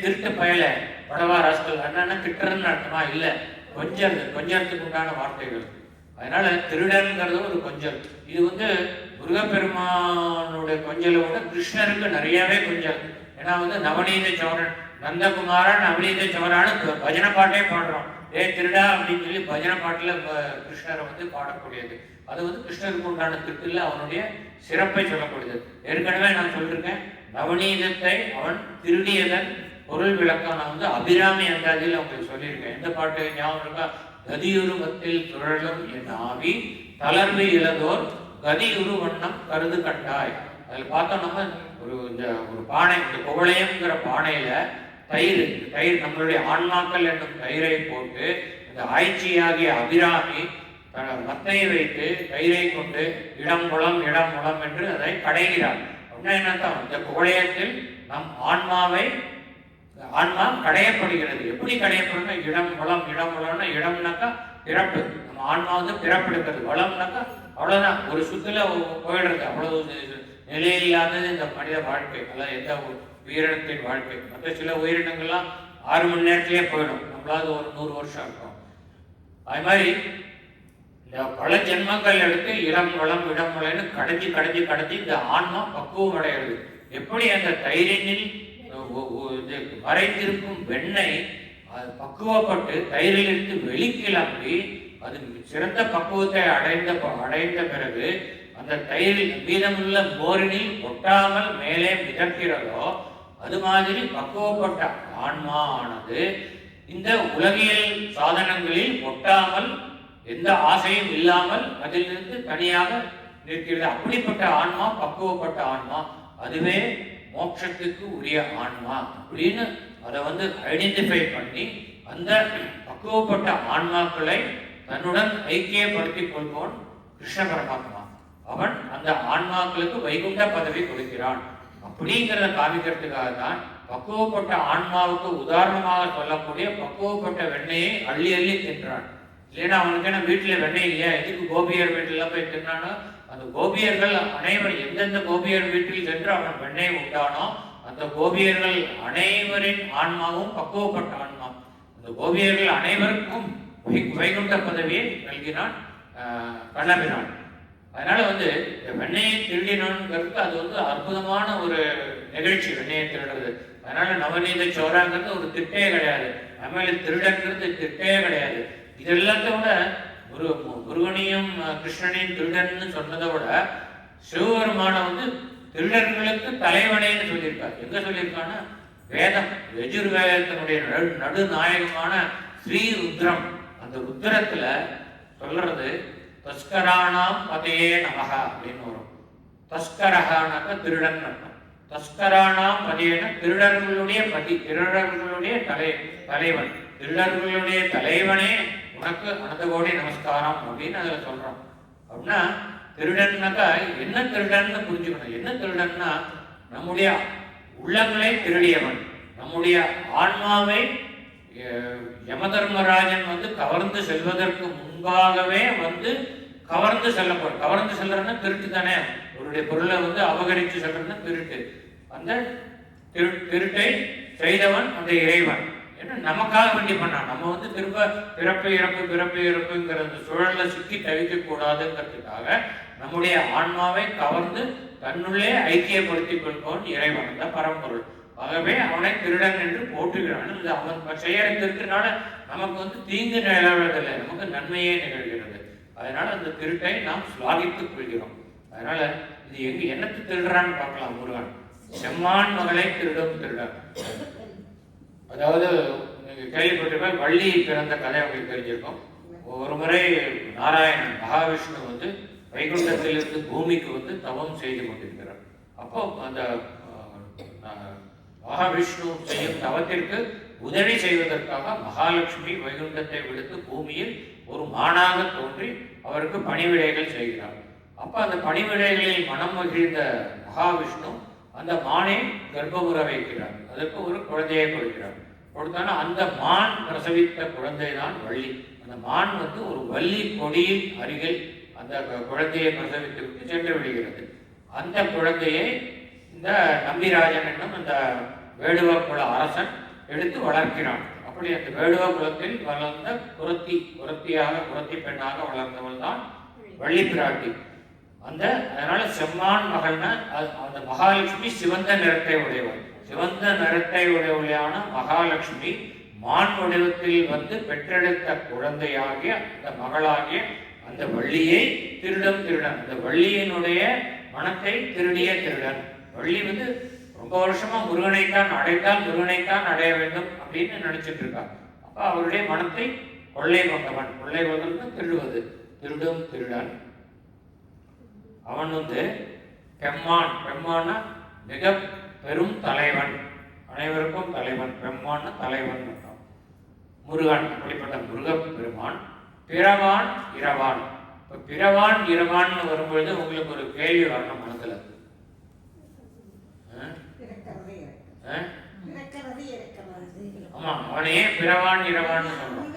திருட்டு பயல படவா ராஸ்கல் என்னன்னா திட்டுறதுன்னு அர்த்தமா இல்லை, கொஞ்சறதுக்கு உண்டான வார்த்தைகள். அதனால திருடன்கிறது ஒரு கொஞ்சல். இது வந்து முருகப்பெருமானுடைய கொஞ்சலை விட கிருஷ்ணருக்கு நிறையவே கொஞ்சல். ஏன்னா வந்து நவநீத சோரன் நந்தகுமாரன் நவநீத சோரான்னு பஜனை பாட்டே பாடுறோம். திருடா அப்படின்னு சொல்லி பஜனை பாட்டுல கிருஷ்ணரை வந்து பாடக்கூடியது. அது வந்து கிருஷ்ணருக்கு உண்டான திட்டுல அவனுடைய சிறப்பை சொல்லக்கூடியது. ஏற்கனவே நான் சொல்லியிருக்கேன், நவநீதத்தை அவன் திருடியதன் பொருள் விளக்கம் நான் வந்து அபிராமி அந்தாதியில் அவங்களுக்கு சொல்லியிருக்கேன். எந்த பாட்டு ஞாபகம் இருக்கா? கதியுருவத்தில் சுழலும் என் ஆவி தளர்வு இழந்தோர் கதியுரு வண்ணம் கருது கண்டாய். அதில் பார்த்தோம் நம்ம ஒரு பானை, இந்த குவளையம்ங்கிற பானையில தயிர் நம்மளுடைய ஆன்மாக்கள் என்னும் தயிரை போட்டு இந்த ஆய்ச்சியாகிய அபிராமி மத்தையை வைத்து தயிரை கொண்டு இடம் குளம் என்று அதை கடைகிறார். அப்படின்னா என்னத்தான், இந்த குவளையத்தில் நம் ஆன்மா கடையப்படுகிறது. எப்படி கடையப்படுதுன்னா இடம் குளம்னா இடம்னாக்கா பிறப்பு, நம்ம ஆன்மா வந்து பிறப்பெடுக்கிறது. வளம்னாக்கா அவ்வளவுதான், ஒரு சுத்துல போயிடுறது. அவ்வளவு நிலையில்லாதது இந்த மனித வாழ்க்கை, அல்ல எந்த உயிரினத்தின் வாழ்க்கை. மற்ற சில உயிரினங்கள்லாம் 6 மணி நேரத்திலேயே போயிடும், நம்மளாவது ஒரு 100 வருஷம் இருக்கும். அது மாதிரி இந்த பல ஜென்மங்கள் எடுத்து இடம் வளம்னு கடைஞ்சி இந்த ஆன்மா பக்குவம் அடைகிறது. எப்படி அந்த தயிரினில் மறைந்திருக்கும் வெண்ணெய் பக்குவப்பட்டு தயிரிலிருந்து வெளிக்கிளம்பி அது சிறந்த பக்குவத்தை அடைந்த பிறகு அந்த தயிரில் மீதமுள்ள மோரினில் ஒட்டாமல் மேலே மிதக்கிறதோ, அது மாதிரி பக்குவப்பட்ட ஆன்மா ஆனது இந்த உலகியல் சாதனங்களில் ஒட்டாமல் எந்த ஆசையும் இல்லாமல் அதிலிருந்து தனியாக நிற்கிறது. அப்படிப்பட்ட ஆன்மா பக்குவப்பட்ட ஆன்மா, அதுவே மோட்சத்துக்கு உரிய ஆன்மா அப்படின்னு அதை வந்து ஐடென்டிஃபை பண்ணி அந்த பக்குவப்பட்ட ஆன்மாக்களை தன்னுடன் ஐக்கியப்படுத்திக் கொள்வோன் கிருஷ்ண பரமாத்மா. அவன் அந்த ஆன்மாக்களுக்கு வைகுண்ட பதவி கொடுக்கிறான். அப்படிங்கிறத காமிக்கிறதுக்காக தான் பக்குவப்பட்ட ஆன்மாவுக்கு உதாரணமாக சொல்லக்கூடிய பக்குவப்பட்ட வெண்ணெயை அள்ளி அள்ளி தின்றான். இல்லைன்னா அவனுக்கு என்ன வீட்டில் வெண்ணெய் இல்லையா, எதுக்கு கோபியர் வீட்டில் போய் தின்னானோ, அந்த கோபியர்கள் அனைவரும் எந்தெந்த கோபியர் வீட்டில் சென்று அவன் வெண்ணெய் உண்டானோ அந்த கோபியர்கள் அனைவரின் ஆன்மாவும் பக்குவப்பட்ட ஆன்மா. அந்த கோபியர்கள் அனைவருக்கும் வைகுண்ட பதவியை நல்கினான் கண்ணபிரான். அதனால வந்து வெண்ணெயை திருடினான்ங்கிறதுக்கு அது வந்து அற்புதமான ஒரு நிகழ்ச்சி, வெண்ணெயை திருடுறது. அதனால நவநீத சோராங்கிறது ஒரு திட்டே கிடையாது, நம்மள திருடங்கிறது திட்டே கிடையாது. இது எல்லாத்தோட முருகனையும் கிருஷ்ணனையும் திருடன்னு சொன்னதை விட சிவபெருமான வந்து திருடர்களுக்கு தலைவனேன்னு சொல்லியிருக்காரு. எங்க சொல்லியிருக்கான்னா வேதம், யஜுர்வேதத்தினுடைய நடுநாயகமான ஸ்ரீ ருத்ரம், அந்த ருத்ரத்துல சொல்றது தஸ்கரானாம் பதையே நமக அப்படின்னு வரும். தஸ்கரகானாக்க திருடன் அர்த்தம். தஸ்கரானாம் பதையன திருடர்களுடைய பதி, திருடர்களுடைய தலைவன், திருடர்களுடைய தலைவனே உனக்கு அனந்த கோடி நமஸ்காரம் அப்படின்னு அதுல சொல்றோம். அப்படின்னா திருடன்னாக்கா என்ன திருடன்னு புரிஞ்சுக்கணும். என்ன திருடன்னா நம்முடைய உள்ளங்களை திருடியவன், நம்முடைய ஆன்மாவை யமதர்மராஜன் வந்து கவர்ந்து செல்வதற்கு முன்பாகவே வந்து கவர்ந்து செல்லப்படும். கவர்ந்து செல்றதுன்னா திருட்டு தானே, அவருடைய பொருளை வந்து அபகரித்து செல்றதுன்னா திருட்டு. அந்த திருட்டை செய்தவன் அந்த இறைவன். ஏன்னா நமக்காக வேண்டி பண்ணான். நம்ம வந்து திரும்ப பிறப்பு இறப்புங்கிற அந்த சுழல்ல சிக்கி தவிக்க கூடாதுங்கிறதுக்காக நம்முடைய ஆன்மாவை கவர்ந்து தன்னுள்ளே ஐக்கியப்படுத்திக் கொள்பவன் இறைவன், அந்த பரம்பொருள். ஆகவே அவனை திருடன் என்று போற்றுகிறான். அவன் செய்யற திருட்டுனால நமக்கு வந்து தீங்கு நிகழ்வதில்லை, நமக்கு நன்மையே நிகழ்கிறது. அதனால அந்த திருட்டை நாம் சுவாகித்துக் கொள்கிறோம். அதனால இது என்னத்து திருடுறான்னு பார்க்கலாம். முருகன் செம்மான் மகளை திருடும் திருடன். அதாவது கேள்விப்பட்டிருப்பேன், வள்ளி பிறந்த கதை அவங்களுக்கு தெரிஞ்சிருக்கும். ஒரு முறை நாராயணன் மகாவிஷ்ணு வந்து வைகுண்டத்திலிருந்து பூமிக்கு வந்து தவம் செய்து கொண்டிருக்கிறார். அப்போ அந்த மகாவிஷ்ணு செய்யும் தவத்திற்கு உதவி செய்வதற்காக மகாலட்சுமி வைகுண்டத்தை விடுத்து பூமியில் ஒரு மானாக தோன்றி அவருக்கு பணிவிடைகள் செய்கிறார். அப்ப அந்த பணிவிடைகளில் மனம் மகிழ்ந்த மகாவிஷ்ணு அந்த மானை கர்ப்பமுற வைக்கிறார். அதற்கு ஒரு குழந்தையை கொடுக்கிறார். கொடுத்தானா அந்த மான் பிரசவித்த குழந்தை தான் வள்ளி. அந்த மான் வந்து ஒரு வள்ளி கொடியில் அருகில் அந்த குழந்தையை பிரசவித்து விட்டு சென்று விடுகிறது. அந்த குழந்தையை இந்த நம்பிராஜன் என்னும் அந்த வேடுவ குல அரசன் எடுத்து வளர்க்கிறான். அப்ப அப்படி அந்த வேடுவ குலத்தில் வளர்ந்த குரத்தி பெண்ணாக வளர்ந்தவள் தான் வள்ளி பிராட்டி. அதனால செம்மான் மகள்னா அந்த மகாலட்சுமி சிவந்த நிறத்தை உடையவள். சிவந்த நிறத்தை உடையவளான மகாலட்சுமி மான் வடிவத்தில் வந்து பெற்றெடுத்த குழந்தையாகிய அந்த மகளாகிய அந்த வள்ளியை திருடன். அந்த வள்ளியினுடைய மனத்தை திருடிய திருடன். வள்ளி வந்து ரொம்ப வருஷமா முருகனைத்தான் அடைந்தால் முருகனைத்தான் அடைய வேண்டும் அப்படின்னு நினைச்சிட்டு இருக்கா. அப்ப அவருடைய மனத்தை கொள்ளை கொண்டவன். கொள்ளை கொண்டவன் திருடுவது. திருடன். அவன் வந்து பெம்மான்னா மிக பெரும் தலைவன், அனைவருக்கும் தலைவன். பெம்மான்னா தலைவன். முருகன், அப்படிப்பட்ட முருகப் பெருமான். பிறவான் இரவான். இப்ப பிறவான் இரவான்னு வரும்பொழுது உங்களுக்கு ஒரு கேள்வி வரணும் மனதுல. ஆமா, அவன் ஏன் பிறவான் இரவான்னு சொன்னான்?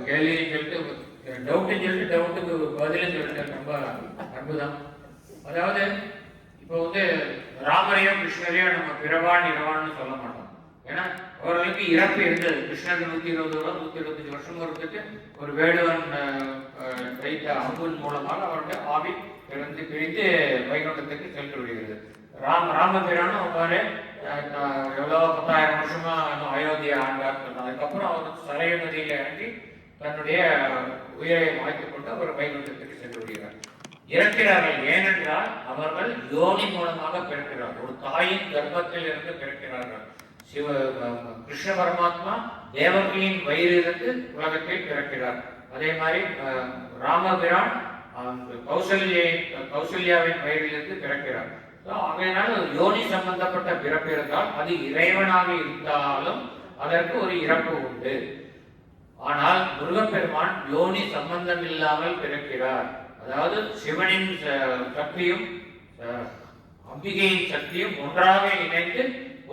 கேள்வியை சொல்லிட்டு டவுட்டுக்கு பதிலும் சொல்லிட்டு ரொம்ப அற்புதம். அதாவது இப்போ வந்து ராமரையோ கிருஷ்ணரையோ நம்ம பிறவான் இரவான்னு சொல்ல மாட்டோம். ஏன்னா அவர்களுக்கு இறப்பு இருந்தது. கிருஷ்ணருக்கு 125 வருஷம் இருந்துட்டு ஒரு வேடுவன் வைத்த அம்பின் மூலமாக அவருடைய ஆவி பிரிந்து வைகுண்டத்துக்கு சென்று விடுகிறது. ராமபிரானும் அவ்வாறு எவ்வளோ 10,000 வருஷமா அயோத்தியா ஆண்டார். அதுக்கப்புறம் அவர் சரைய நதியில இறங்கி தன்னுடைய உயிரை மாய்த்துக் கொண்டு அவர் வைகுண்டத்துக்கு சென்று விடுகிறார். இறக்கிறார்கள். ஏனென்றால் அவர்கள் யோனி மூலமாக பிறக்கிறார்கள். ஒரு தாயின் கர்ப்பத்தில் இருந்து பிறக்கிறார்கள். கிருஷ்ண பரமாத்மா தேவகியின் வயிறிலிருந்து உலகத்தில் பிறக்கிறார். அதே மாதிரி ராமபிரான் கௌசல்யாவின் வயிறிலிருந்து பிறக்கிறார். அதனால யோனி சம்பந்தப்பட்ட பிறப்பு இருந்தால் அது இறைவனாக இருந்தாலும் அதற்கு ஒரு இறப்பு உண்டு. ஆனால் முருகப்பெருமான் யோனி சம்பந்தம் இல்லாமல் பிறக்கிறார். அதாவது சிவனின் சக்தியும் அம்பிகையின் சக்தியும் ஒன்றாக இணைந்து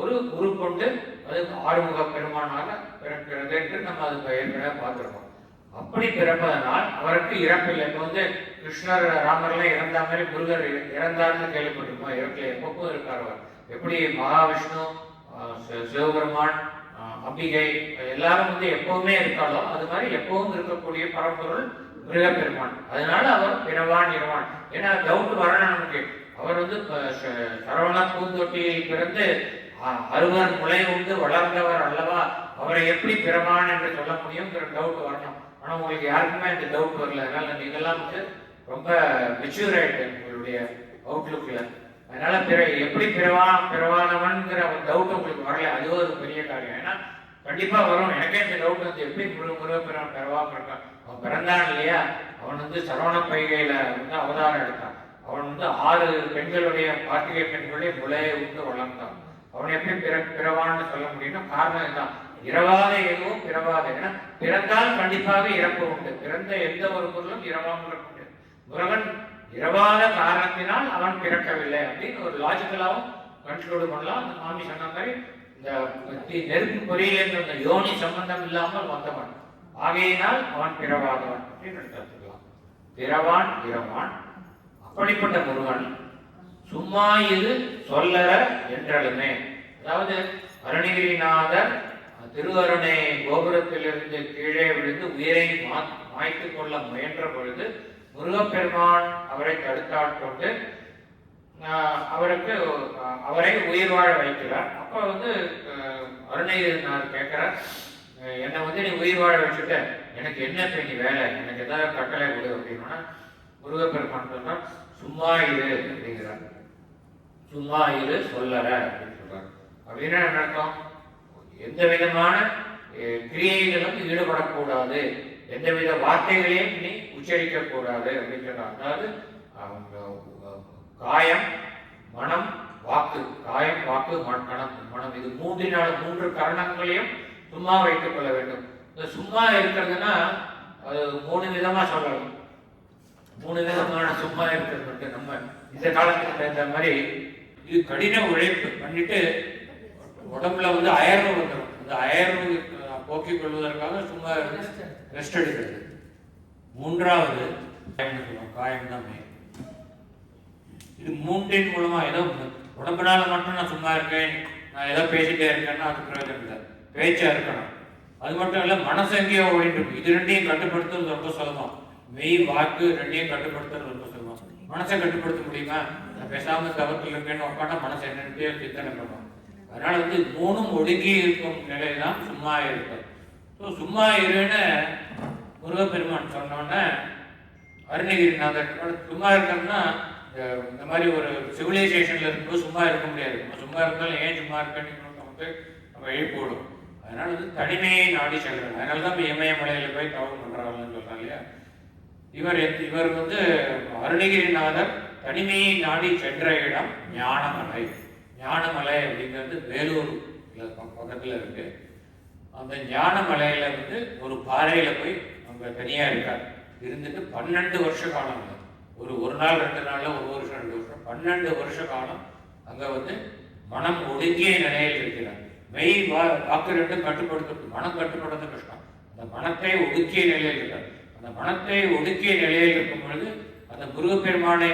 ஒரு குரு கொண்டு அது ஆறுமுக பெருமானாக பிறக்கிறது என்று நம்ம அது ஏற்கனவே பார்த்திருக்கோம். அப்படி பிறப்பதனால் அவருக்கு இறப்பில்லை. இப்போ வந்து கிருஷ்ணர் ராமர்லாம் இறந்த மாதிரி முருகர் இறந்தார்னு கேள்விப்பட்டிருக்கோம். இறப்பில் எப்பவும் இருக்கார் அவர். எப்படி மகாவிஷ்ணு, சிவபெருமான், அம்பிகை எல்லாரும் வந்து எப்பவுமே இருக்காளோ அது மாதிரி எப்பவும் இருக்கக்கூடிய பரம்பொருள் முருகப்பெருமான். அதனால அவர் பிறவான் இரவான். ஏன்னா டவுட் வரணும் நமக்கு. அவர் வந்து சரவண பூந்தொட்டியில் பிறந்து அறுவர் முளை உண்டு வளர்ந்தவர் அல்லவா, அவரை எப்படி பிறவான் என்று சொல்ல முடியுங்கிற டவுட் வரணும். ஆனா உங்களுக்கு யாருக்குமே அந்த டவுட் வரல. அதனால நீங்கெல்லாம் வந்து ரொம்ப மெச்சூர் ஆயிட்டு உங்களுடைய அவுட்லுக்ல. அதனால எப்படி பிறவானவன்கிற டவுட் உங்களுக்கு வரல. அது ஒரு பெரிய காரியம். ஏன்னா கண்டிப்பா வரும். எனக்கே இந்த டவுட் வந்து எப்படி முருகப்பெருமான் பிறவாம இருக்கான். அவன் பிறந்தான் இல்லையா, அவன் வந்து சரவண பைகையில வந்து அவதாரம் எடுத்தான். அவன் வந்து 6 பெண்களுடைய கார்த்திகை பெண்களுடைய முளையை விட்டு வளர்ந்தான். அவன் எப்படி பிறவான்னு சொல்ல முடியும்னா காரணம் இதுதான். இரவாத எதுவும் பிறவாத. ஏன்னா பிறந்தால் கண்டிப்பாக இறப்பு உண்டு. பிறந்த எந்த ஒரு பொருளும் இரவாமல் இருக்க முடியாது. முருகன் இரவாத காரணத்தினால் அவன் பிறக்கவில்லை அப்படின்னு ஒரு லாஜிக்கலாவும் கன்க்ளூட் பண்ணலாம். அந்த மாமி சொன்ன மாதிரி இந்த நெருப்பு பொறியிலிருந்து அந்த யோனி சம்பந்தம் இல்லாமல் வந்தவன் ஆகையினால் அவன் பிறவாதவன் அப்படின்னு எடுத்துக்கலாம். பிறவான் இரவான். அப்படிப்பட்ட முருகன் சும்மா இது சொல்லற என்றாலுமே, அதாவது அருணகிரிநாதர் திருவருணை கோபுரத்திலிருந்து கீழே விழுந்து உயிரை மாய்த்துக் கொள்ள முயன்ற பொழுது முருகப்பெருமான் அவரை தடுத்தாட்கொண்டு அவரை உயிர் வாழ வைக்கிறார். அப்ப வந்து அருணகிரிநாதர் கேட்கிறார், என்னை வந்து நீ உயிர் வாழ வச்சுட்ட, எனக்கு என்ன பெரிய வேலை, எனக்கு ஏதாவது கட்டளை கொடு அப்படின்னா முருகப்பெருமான் சொன்னார், சும்மா இரு அப்படிங்கிறார். சும்மா இரு சொல்லற அப்படின்னு சொல்றார். அப்படின்னா என்ன அர்த்தம்? எந்த விதமான கிரியைகளும் ஈடுபடக்கூடாது, எந்தவித வார்த்தைகளையும் நீ உச்சரிக்க கூடாது அப்படின்னு சொல்றார். அதாவது காயம், மனம், வாக்கு. காயம், வாக்கு, மனம் இது 3 கரணங்களையும் சும்மா வைத்துக் கொள்ள வேண்டும். இந்த சும்மா இருக்கிறதுனா அது 3 விதமா சொல்லலாம். 3 விதமான சும்மா இருக்கிறது. நம்ம இந்த காலத்துக்கு தகுந்த மாதிரி இது கடின உழைப்பு பண்ணிட்டு உடம்புல வந்து அயர்வு வந்துடும். அந்த அயர்வு போக்கிக் கொள்வதற்காக சும்மா ரெஸ்ட் எடுக்கிறது. 3வது காயம் தான் மெயின். இது 3 மூலமா ஏதோ உடம்புனால மட்டும் நான் சும்மா இருக்கேன், நான் ஏதோ பேசிட்டே இருக்கேன்னா அது பிரயோஜனம் இல்லை. பேச்சா இருக்கணும். அது மட்டும் இல்லை, மனசு எங்கேயோ ஓடிட்டு இருக்கும். இது ரெண்டையும் கட்டுப்படுத்துறது ரொம்ப சுலபம். மெய் வாக்கு ரெண்டையும் கட்டுப்படுத்துறது ரொம்ப சுலபம். மனசை கட்டுப்படுத்த முடியுமா? நான் பேசாமல் தவத்தில் இருக்கேன்னு உட்காந்தா மனசை என்னென்னத்தையோ சிந்தனை பண்ணுவோம். அதனால வந்து மூணும் ஒடுங்கி இருக்கும் நிலை தான் சும்மா இருக்கும். ஸோ சும்மா இருன்னு முருகப்பெருமான் சொன்னோன்னே அருணகிரிநாதர் சும்மா இருக்கணும்னா இந்த மாதிரி ஒரு சிவிலைசேஷன்ல இருக்கும்போது சும்மா இருக்க முடியாது. சும்மா இருந்தாலும் ஏன் சும்மா இருக்கேன்னு நமக்கு நம்ம எழுப்பிவிடும். அதனால வந்து தனிமையை நாடி செல்றாங்க. அதனால தான் இமயமலையில போய் தவம் பண்றாங்கன்னு சொல்றாங்க இல்லையா. இவர் வந்து அருணகிரிநாதர் தனிமையை நாடி சென்ற இடம் ஞானமலை. ஞானமலை அப்படிங்கிறது வேலூர் பக்கத்துல இருக்கு. அந்த ஞானமலையில வந்து ஒரு பாறையில போய் அங்க தனியா இருக்கார். இருந்துட்டு 12 வருஷ காலம், ஒரு நாள் 2 நாள்ல, ஒரு வருஷம் 2 வருஷம், 12 வருஷ காலம் அங்க வந்து மனம் ஒடுங்கிய நிலையில் இருக்கிறார். மெய் வாக்கு ரெண்டும் கட்டுப்படுத்துறது, மனம் கட்டுப்படுறது கஷ்டம். அந்த மனத்தை ஒடுக்கிய நிலையில் இருக்கிறார். அந்த மனத்தை ஒடுக்கிய நிலையில் இருக்கும் பொழுது அந்த முருகப்பெருமானை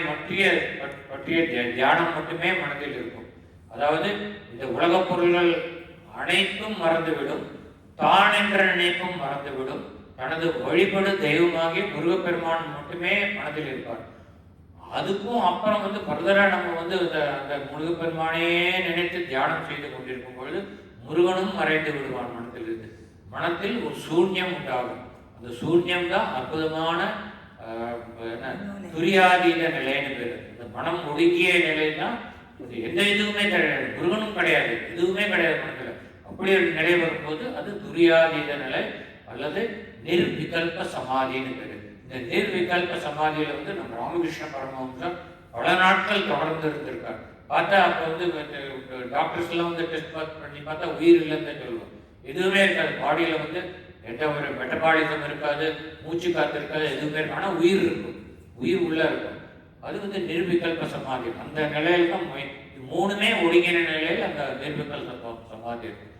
பற்றிய தியானம் மட்டுமே மனதில் இருக்கும். அதாவது இந்த உலகப் பொருள்கள் அனைத்தும் மறந்துவிடும், தான் என்ற நினைப்பும் மறந்துவிடும். தனது வழிபடு தெய்வமாகி முருகப்பெருமான் மட்டுமே மனதில் இருப்பார். அதுக்கும் அப்புறம் வந்து ஃபர்தரா நம்ம வந்து அந்த முருகப்பெருமானையே நினைத்து தியானம் செய்து கொண்டிருக்கும் பொழுது முருகனும் மறைந்து விடுவான் மனத்தில் இருந்து. மனத்தில் ஒரு சூன்யம் உண்டாகும். அந்த சூன்யம் தான் அற்புதமான துரியாதீத நிலைன்னு பேரு. இந்த மனம் ஒடுங்கிய நிலை தான். எந்த இதுவுமே கிடையாது, முருகனும் கிடையாது, எதுவுமே கிடையாது மனத்துல. அப்படி ஒரு நிலை வரும்போது அது துரியாதீத நிலை அல்லது நிர்விகல்ப சமாதின்னு பேரு. இந்த நிர்விகல்ப சமாதியில வந்து நம்ம ராமகிருஷ்ண பரமஹம்சர் பல நாட்கள் தொடர்ந்து இருந்திருக்கார். பார்த்தா அப்போ வந்து டாக்டர்ஸ் எல்லாம் வந்து டெஸ்ட் பண்ணி பார்த்தா உயிர் இல்லைன்னு சொல்லுவோம். எதுவுமே இருக்காது. பாடியில வந்து எந்த ஒரு மெட்டபாலிசம் இருக்காது, மூச்சு காத்து இருக்காது, எதுவுமே இருக்கும். ஆனால் உயிர் இருக்கும், உயிர் உள்ள இருக்கும். அது வந்து நிர்விகல்ப சமாதி. அந்த நிலையில தான் மூணுமே ஒடுங்கின நிலையில் அந்த நிர்விகல்ப சமாதி இருக்கும்.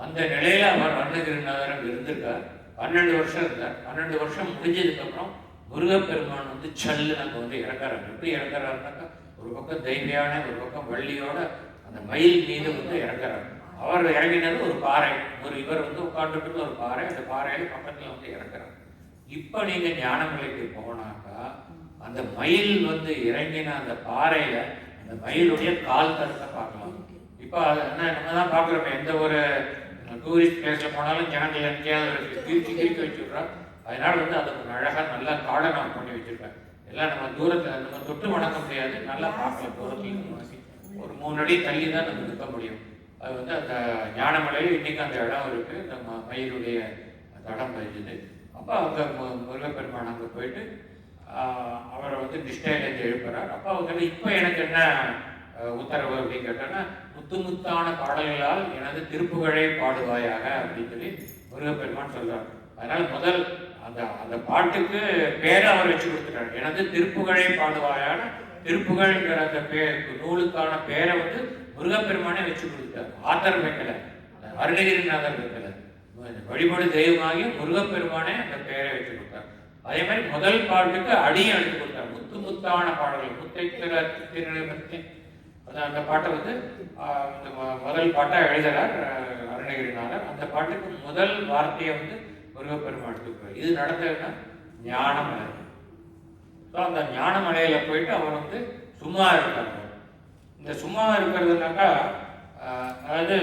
அந்த நிலையில அவர் அருணகிரிநாதர் இருந்திருக்கார். 12 வருஷம் இருந்தார். 12 வருஷம் முடிஞ்சதுக்கு அப்புறம் முருகப்பெருமான் வந்து சல்லு நம்ம வந்து இறக்குறாரு. எப்படி இறக்குறாருனாக்கா, ஒரு பக்கம் தெய்வியான, ஒரு பக்கம் வள்ளியோட அந்த மயில் மீது வந்து இறக்குறாரு. அவர் இறங்கினது ஒரு பாறை, இவர் வந்து உட்கார்ந்துட்டு ஒரு பாறை, அந்த பாறையில பக்கத்துல வந்து இறக்குறாரு. இப்ப நீங்க ஞானமலைக்கு போனாக்கா அந்த மயில் வந்து இறங்கின அந்த பாறையில அந்த மயிலுடைய கால் தரத்தை பார்க்கலாம். இப்ப நம்ம தான் பாக்குறோம், எந்த ஒரு டூரிஸ்ட் பிளேஸ்ல போனாலும் ஜனங்கள் எங்கேயாவது கிறுக்கி வச்சுடுறா. அதனால வந்து அதை ஒரு அழகா நல்லா கார்டன் பண்ணி வச்சிருக்காங்க. எல்லாம் நம்ம தூரத்துல நம்ம தொட்டு வணங்க முடியாது, நல்லா பார்க்கலாம். தூரத்துல ஒரு 3 அடி தள்ளி தான் நம்ம நிற்க முடியும். அது வந்து அந்த ஞானமலையில் இன்னைக்கு அந்த இடம் இருக்கு. நம்ம மயிலுடைய தடம் பதிஞ்சது. அப்போ அங்கே முருகப்பெருமான் அங்கே போயிட்டு அவரை வந்து நிஷ்டையிலேருந்து எழுப்புறார். அப்போ அவங்க இப்போ எனக்கு என்ன உத்தரவு அப்படின்னு கேட்டோன்னா, முத்து முத்தான பாடல்களால் எனது திருப்புகழை பாடுவாயாக அப்படின்னு சொல்லி முருகப்பெருமான் சொல்றார். அதனால முதல் அந்த அந்த பாட்டுக்கு பேரை அவர் வச்சு கொடுத்துட்டார். எனது திருப்புகழை பாடுவாயான, திருப்புகழ்ங்கிற அந்த நூலுக்கான பேரை வந்து முருகப்பெருமானே வச்சு கொடுத்தார். ஆத்தர் வைக்கல, அருணகிரிநாதர் வைக்கல, வழிபாடு தெய்வமாகி முருகப்பெருமானே அந்த பெயரை வச்சு கொடுத்தார். அதே மாதிரி முதல் பாட்டுக்கு அடியும் எடுத்து கொடுத்தார். முத்து முத்தான பாடல்கள், முத்தை திருநெல்வேலி அந்த பாட்டை வந்து முதல் பாட்டா எழுதுறார் அருணகிரிநாதர். அந்த பாட்டுக்கு முதல் வார்த்தையை வந்து முருகப்பெருமான் எடுத்துக்கிறார். இது நடந்ததுன்னா ஞானமலை. அந்த ஞானமலையில போயிட்டு அவர் வந்து சும்மா இருக்காங்க. இந்த சும்மா இருக்கிறதுனாக்கா, அதாவது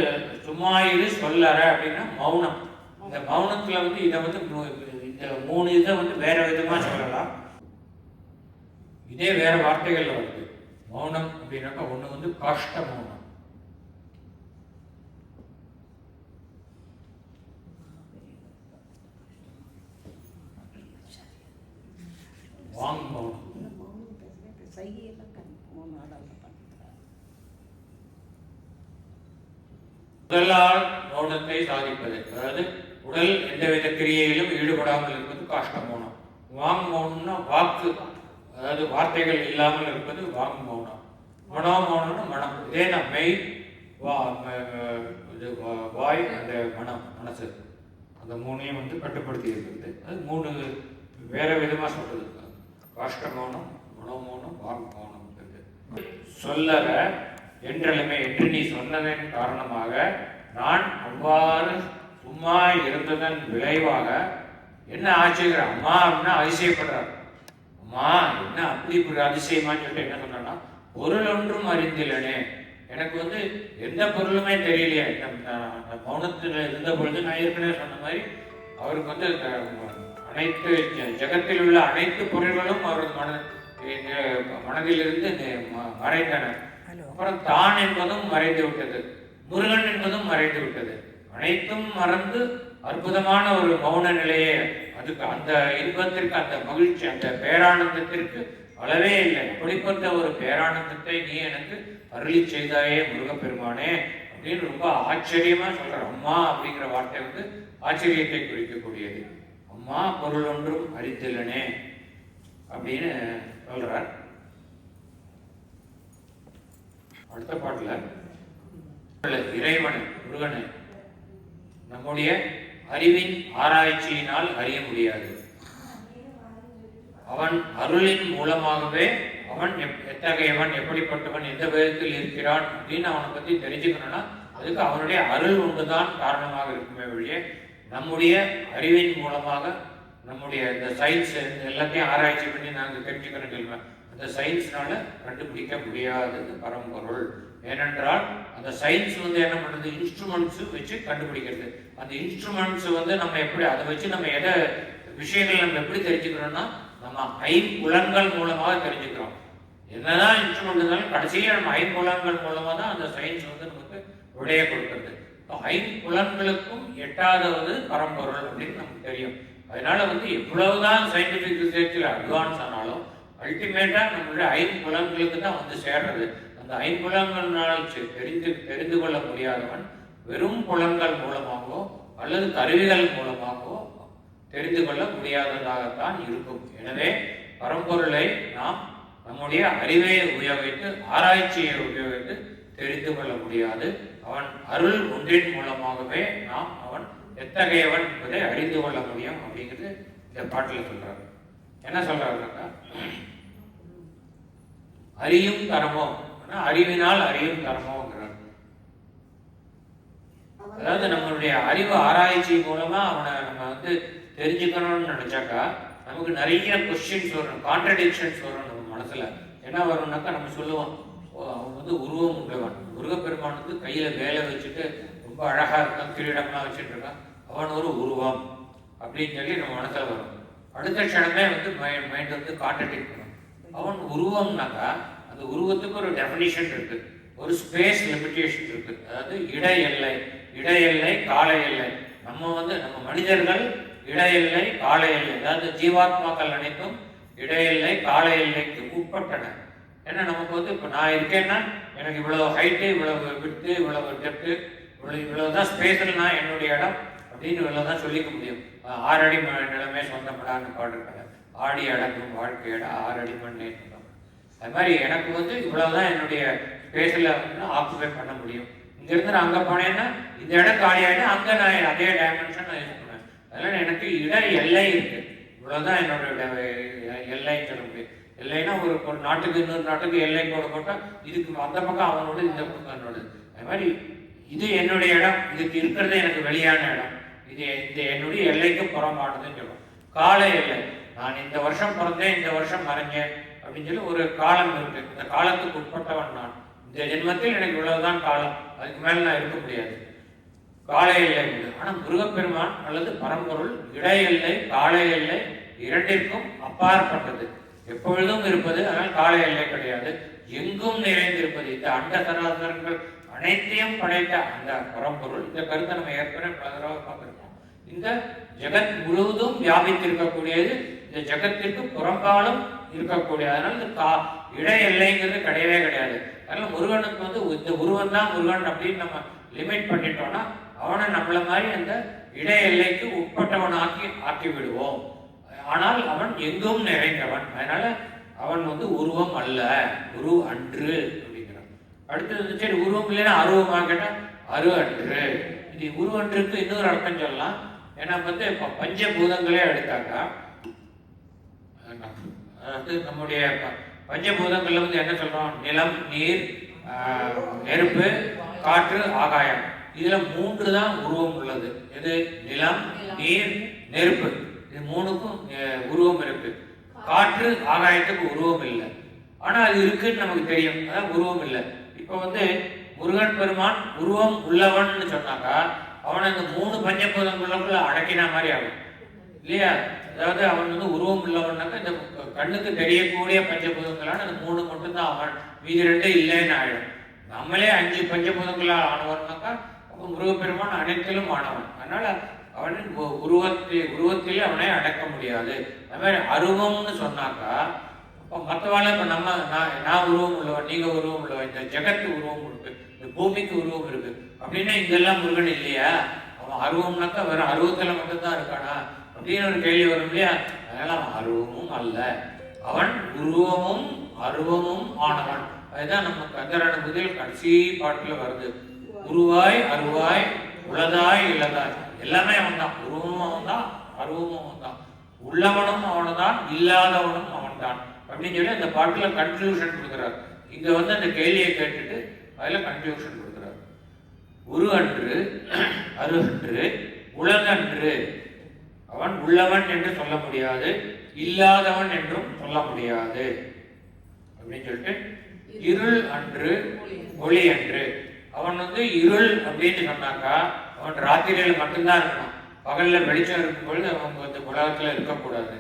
சும்மா இது சொல்லற அப்படின்னா மௌனம். இந்த மௌனத்துல வந்து இதை வந்து இந்த 3 இதை வந்து வேற விதமா சொல்லலாம். இதே வேற வார்த்தைகள்ல வருது. மௌனம் அப்படின்னாக்கா ஒண்ணு வந்து காஷ்ட மௌனம், வாங் மௌனம். உடலால் மௌனத்தை சாதிப்பது, அதாவது உடல் எந்தவித கிரியையிலும் ஈடுபடாமல் இருப்பது காஷ்ட மௌனம். வாங் மௌனம்னா வாக்கு, அதாவது வார்த்தைகள் இல்லாமல் இருப்பது வாங் மௌனம். மனோ மௌனம்னா மனம். இதே நான் மெய் வாய் அந்த மனம் மனசு, அந்த 3ஐயும் வந்து கட்டுப்படுத்தி இருக்குது. அது 3 வேற விதமா சொல்றது. காஷ்ட மௌனம், மனோ மௌனம், வாங் மௌனம். சொல்லற என்றலுமே என்று நீ சொன்னதன் காரணமாக நான் அவ்வாறு சும்மா இருந்ததன் விளைவாக என்ன ஆச்சுங்கிற அம்மா அப்படின்னா அதிசயப்படுறார். அம்மா என்ன அப்படி இப்படி அதிசயமான்னு சொல்லிட்டு என்ன சொன்னா, பொருள் ஒன்றும் அறிந்தில்லனே, எனக்கு வந்து எந்த பொருளுமே தெரியலையே. மௌனத்தில் இருந்த பொழுது நான் ஏற்கனவே சொன்ன மாதிரி அவருக்கு வந்து அனைத்து ஜகத்தில் உள்ள அனைத்து பொருள்களும் அவரது மனதிலிருந்து மறைந்தன. அப்புறம் தான் என்பதும் மறைந்து விட்டது, முருகன் என்பதும் மறைந்து விட்டது. அனைத்தும் மறந்து அற்புதமான ஒரு மௌன நிலையே. அதுக்கு அந்த இன்பத்திற்கு, அந்த மகிழ்ச்சி, அந்த பேரானந்தத்திற்கு அளவே இல்லை. அப்படிப்பட்ட ஒரு பேரானந்தத்தை நீ எனக்கு அருளி செய்தாயே முருகப்பெருமானே அப்படின்னு ரொம்ப ஆச்சரியமா சொல்ற. அம்மா அப்படிங்கிற வார்த்தை வந்து ஆச்சரியத்தை குறிக்கக்கூடியது. அம்மா பொருள் ஒன்றும் அறிந்தில்லனே அப்படின்னு சொல்றார். அடுத்த பாட்டுல இறைவன் முருகனை நம்முடைய அறிவின் ஆராய்ச்சியினால் அறிய முடியாது. அவன் அருளின் மூலமாகவே அவன் எத்தகையவன், எப்படிப்பட்டவன், எந்த விதத்தில் இருக்கிறான் அப்படின்னு அவனை பத்தி தெரிஞ்சுக்கணும்னா அதுக்கு அவனுடைய அருள் ஒன்றுதான் காரணமாக இருக்குமே வழியே நம்முடைய அறிவின் மூலமாக நம்முடைய இந்த சயின்ஸ் எல்லாத்தையும் ஆராய்ச்சி பண்ணி நாங்கள் தெரிஞ்சுக்கணும். அந்த சயின்ஸ்னால கண்டுபிடிக்க முடியாதது பரம்பொருள். ஏனென்றால் அந்த சயின்ஸ் வந்து என்ன பண்ணுறது, இன்ஸ்ட்ருமெண்ட்ஸ் வச்சு கண்டுபிடிக்கிறது. அந்த இன்ஸ்ட்ருமெண்ட்ஸ் வந்து நம்ம எப்படி அதை வச்சு நம்ம எதை விஷயங்கள் நம்ம எப்படி தெரிஞ்சுக்கிறோம்னா நம்ம ஐம்புலன்கள் மூலமாக தெரிஞ்சுக்கிறோம். என்னதான் இன்ஸ்ட்ருமெண்ட் இருந்தாலும் கடைசியாக நம்ம ஐம்புலன்கள் மூலமாக தான் அந்த சயின்ஸ் வந்து நமக்கு விடைய கொடுக்குறது. ஐம்புலன்களுக்கும் எட்டாவது பரம்பொருள் அப்படின்னு நமக்கு தெரியும். அதனால வந்து எவ்வளவுதான் சயின்டிபிக் ரிசர்ச்சில் அட்வான்ஸ் ஆனாலும் அல்டிமேட்டா நம்மளுடைய ஐம்புலன்களுக்கு தான் வந்து சேர்றது. அந்த ஐம்புலன்களால் தெரிந்து கொள்ள முடியாதவன் வெறும் புலன்கள் மூலமாகவோ அல்லது கருவிகள் மூலமாகவோ தெரிந்து கொள்ள முடியாததாகத்தான் இருக்கும். எனவே பரம்பொருளை நாம் நம்முடைய அறிவை உபயோகித்து, ஆராய்ச்சியை உபயோகித்து தெரிந்து கொள்ள முடியாது. அவன் அருள் ஒன்றின் மூலமாகவே நாம் அவன் எத்தகையவன் என்பதை அறிந்து கொள்ள முடியும் அப்படிங்கிறது இந்த பாட்டில் சொல்றாரு. என்ன சொல்றாருனாக்கா, அறியும் தரமோ, அறிவினால் அறியும் தரமோங்கிறார். அதாவது நம்மளுடைய அறிவு ஆராய்ச்சி மூலமா அவனை நம்ம வந்து தெரிஞ்சுக்கணும்னு நினைச்சாக்கா நமக்கு நிறைய கொஸ்டின்ஸ் வரும், கான்ட்ரடிக்ஷன்ஸ் வரும் நம்ம மனசுல. என்ன வரும்னாக்கா நம்ம சொல்லுவோம், அவன் வந்து உருவம் உள்ளவன், முருகப்பெருமான் வந்து கையில வேலை வச்சுட்டு ரொம்ப அழகா இருக்கான், கிரீடம்லாம் வச்சுட்டு இருக்கான், அவன் ஒரு உருவம் அப்படின்னு சொல்லி நம்ம மனசுல வரும். அடுத்த க்ஷணமே வந்து மைண்ட் வந்து கான்ட்ரடிக்ட் பண்ணும். அவன் உருவம்னாக்கா அந்த உருவத்துக்கு ஒரு டெஃபினிஷன் இருக்கு, ஒரு ஸ்பேஸ் லிமிட்டேஷன் இருக்கு. அதாவது இட எல்லை, கால எல்லை. நம்ம வந்து நம்ம மனிதர்கள் இட எல்லை, கால எல்லை, அதாவது ஜீவாத்மாக்கள் அனைத்தும் இட எல்லை, கால எல்லைக்கு உட்பட்டன. ஏன்னா நமக்கு வந்து இப்போ நான் இருக்கேன்னா எனக்கு இவ்வளவு ஹைட்டு, இவ்வளவு விட்டு, இவ்வளவு டெப்த்து, இவ்வளவுதான் ஸ்பேஸ்னா என்னுடைய இடம் அப்படின்னு இவ்வளவுதான் சொல்லிக்க முடியும். 6 அடி நிலமே சொந்தப்படான்னு பாடுறாங்க. ஆடி அடங்கும் வாழ்க்கையிட 6 அடி மண்ணே சொந்தம். அது மாதிரி எனக்கு வந்து இவ்வளவுதான் என்னுடைய ஸ்பேஸில் வந்து ஆக்குபை பண்ண முடியும். இங்கிருந்து நான் அங்கே போனேன்னா இந்த இடம் காலியாயிடும், அங்கே நான் அதே டைமென்ஷன் நான் யூஸ் பண்ணுவேன். அதனால எனக்கு இட எல்லை இருக்கு, இவ்வளவுதான் என்னோட எல்லைன்னு சொல்ல முடியும். எல்லைன்னா ஒரு நாட்டுக்கு இன்னொரு நாட்டுக்கு எல்லை கோடு போட்டால் இதுக்கு அந்த பக்கம் அவனோட, இந்த பக்கம் என்னோட. அது மாதிரி இது என்னுடைய இடம், இதுக்கு இருக்கிறது எனக்கு வெளியான இடம், இது இந்த என்னுடைய எல்லைக்கு புறம்பானதுன்னு சொல்லுவோம். கால எல்லை, நான் இந்த வருஷம் பிறந்தேன், இந்த வருஷம் மறைஞ்சேன் அப்படின்னு சொல்லி ஒரு காலம் இருக்கு. இந்த காலத்துக்கு உட்பட்டவன் நான். இந்த ஜென்மத்தில் எனக்கு இவ்வளவுதான் காலம், அதுக்கு மேல நான் இருக்க முடியாது. கால எல்லை உண்டு. ஆனால் முருகப்பெருமான் அல்லது பரம்பொருள் இட எல்லை, கால எல்லை இரண்டிற்கும் அப்பாற்பட்டது, எப்பொழுதும் இருப்பது. அதனால் கால எல்லை கிடையாது, எங்கும் நிறைந்திருப்பது. இந்த அண்ட சராசரங்கள் அனைத்தையும் படைத்த அந்த பரம்பொருள், இந்த கருத்தை நம்ம ஏற்கனவே பல தடவை பார்த்திருக்கோம். இந்த ஜெகத் முழுவதும் வியாபித்திருக்கக்கூடியது, இந்த ஜெகத்திற்கு புறம்பாலும் இருக்கக்கூடிய. அதனால இந்த இட எல்லைங்கிறது கிடையவே கிடையாது. அதனால முருகனுக்கு வந்து இந்த உருவம் தான் முருகன் அப்படின்னு நம்ம லிமிட் பண்ணிட்டோம்னா அவனை நம்மள மாதிரி அந்த இட எல்லைக்கு உட்பட்டவன் ஆக்கி விடுவோம். ஆனால் அவன் எங்கும் நிறைந்தவன். அதனால அவன் வந்து உருவம் அல்ல, உரு அன்று அப்படிங்கிறான். அடுத்தது சரி உருவம் இல்லைன்னா அருவமாக கேட்டால் அரு அன்று. இது உருவன்றுக்கு இன்னொரு அர்த்தம் சொல்லலாம். ஏன்னா வந்து இப்போ பஞ்சபூதங்களே எடுத்தாக்கா, அதாவது நம்முடைய பஞ்சபூதங்கள்ல வந்து என்ன சொல்றோம்? நிலம், நீர், நெருப்பு, காற்று, ஆகாயம். இதுல 3 தான் உருவம் உள்ளது. எது? நிலம், நீர், நெருப்பு. இது 3க்கும் உருவம் இருக்கு. காற்று, ஆகாயத்துக்கு உருவம் இல்லை. ஆனா அது இருக்குன்னு நமக்கு தெரியும், அதான் உருவம் இல்லை. இப்ப வந்து முருகன் பெருமான் உருவம் உள்ளவன் சொன்னாக்கா அவனை இந்த 3 பஞ்சபூதங்களுக்குள்ள அடக்கின மாதிரி ஆகும் இல்லையா? அதாவது அவன் வந்து உருவம் உள்ளவன்னாக்கா இந்த கண்ணுக்கு தெரியக்கூடிய பஞ்சபூதங்களான அந்த 3 மட்டும்தான் அவன், மீதி 2 இல்லைன்னு ஆயிடும். நம்மளே 5 பஞ்சபூதங்களால் ஆனவர்னாக்கா அப்போ முருகப்பெருமான் அனைத்திலும் ஆனவன். அதனால அவனின் உருவத்திலே அவனை அடக்க முடியாது. அது மாதிரி அருவம்னு சொன்னாக்கா அப்போ மற்றவாள் இப்போ நான் உருவம் உள்ளவன், நீங்க உருவம் உள்ளவன், இந்த ஜெகத்து உருவம் இருக்கு, இந்த பூமிக்கு உருவம் இருக்கு அப்படின்னா இங்கெல்லாம் முருகன் இல்லையா? அவன் அருவம்னாக்கா வெறும் அருவத்தில் மட்டும்தான் இருக்கானா அப்படின்னு ஒரு கேள்வி வரும் இல்லையா? அதனால அவன் அருவமும் அல்ல, அவன் உருவமும் அருவமும் ஆனவன். அதுதான் நம்ம கந்தரான முதல் கடைசி பாட்டுல வருது. உருவாய் அருவாய் உளதாய் இல்லதாய் எல்லாமே அவன் தான். உருவமும் அவன் தான், அருவமும் அவன் தான், உள்ளவனும் அவன்தான், இல்லாதவனும் அவன் தான் அப்படின்னு சொல்லி அந்த பாட்டுல கன்க்ளூஷன் கொடுக்குறார். இங்க வந்து அந்த கேள்வியை கேட்டுட்டு அதுல கன்க்ளூஷன் கொடுக்குறார். உரு அன்று அரு அன்று உலகன்று அவன் உள்ளவன் என்று சொல்ல முடியாது, இல்லாதவன் என்றும் சொல்ல முடியாது அப்படின்னு சொல்லிட்டு இருள் அன்று ஒளி அன்று. அவன் வந்து இருள் அப்படின்னு சொன்னாக்கா அவன் ராத்திரியில மட்டும்தான் இருக்கணும், பகல்ல வெளிச்சம் இருக்கும் பொழுது அவன் வந்து உலகத்துல இருக்கக்கூடாது.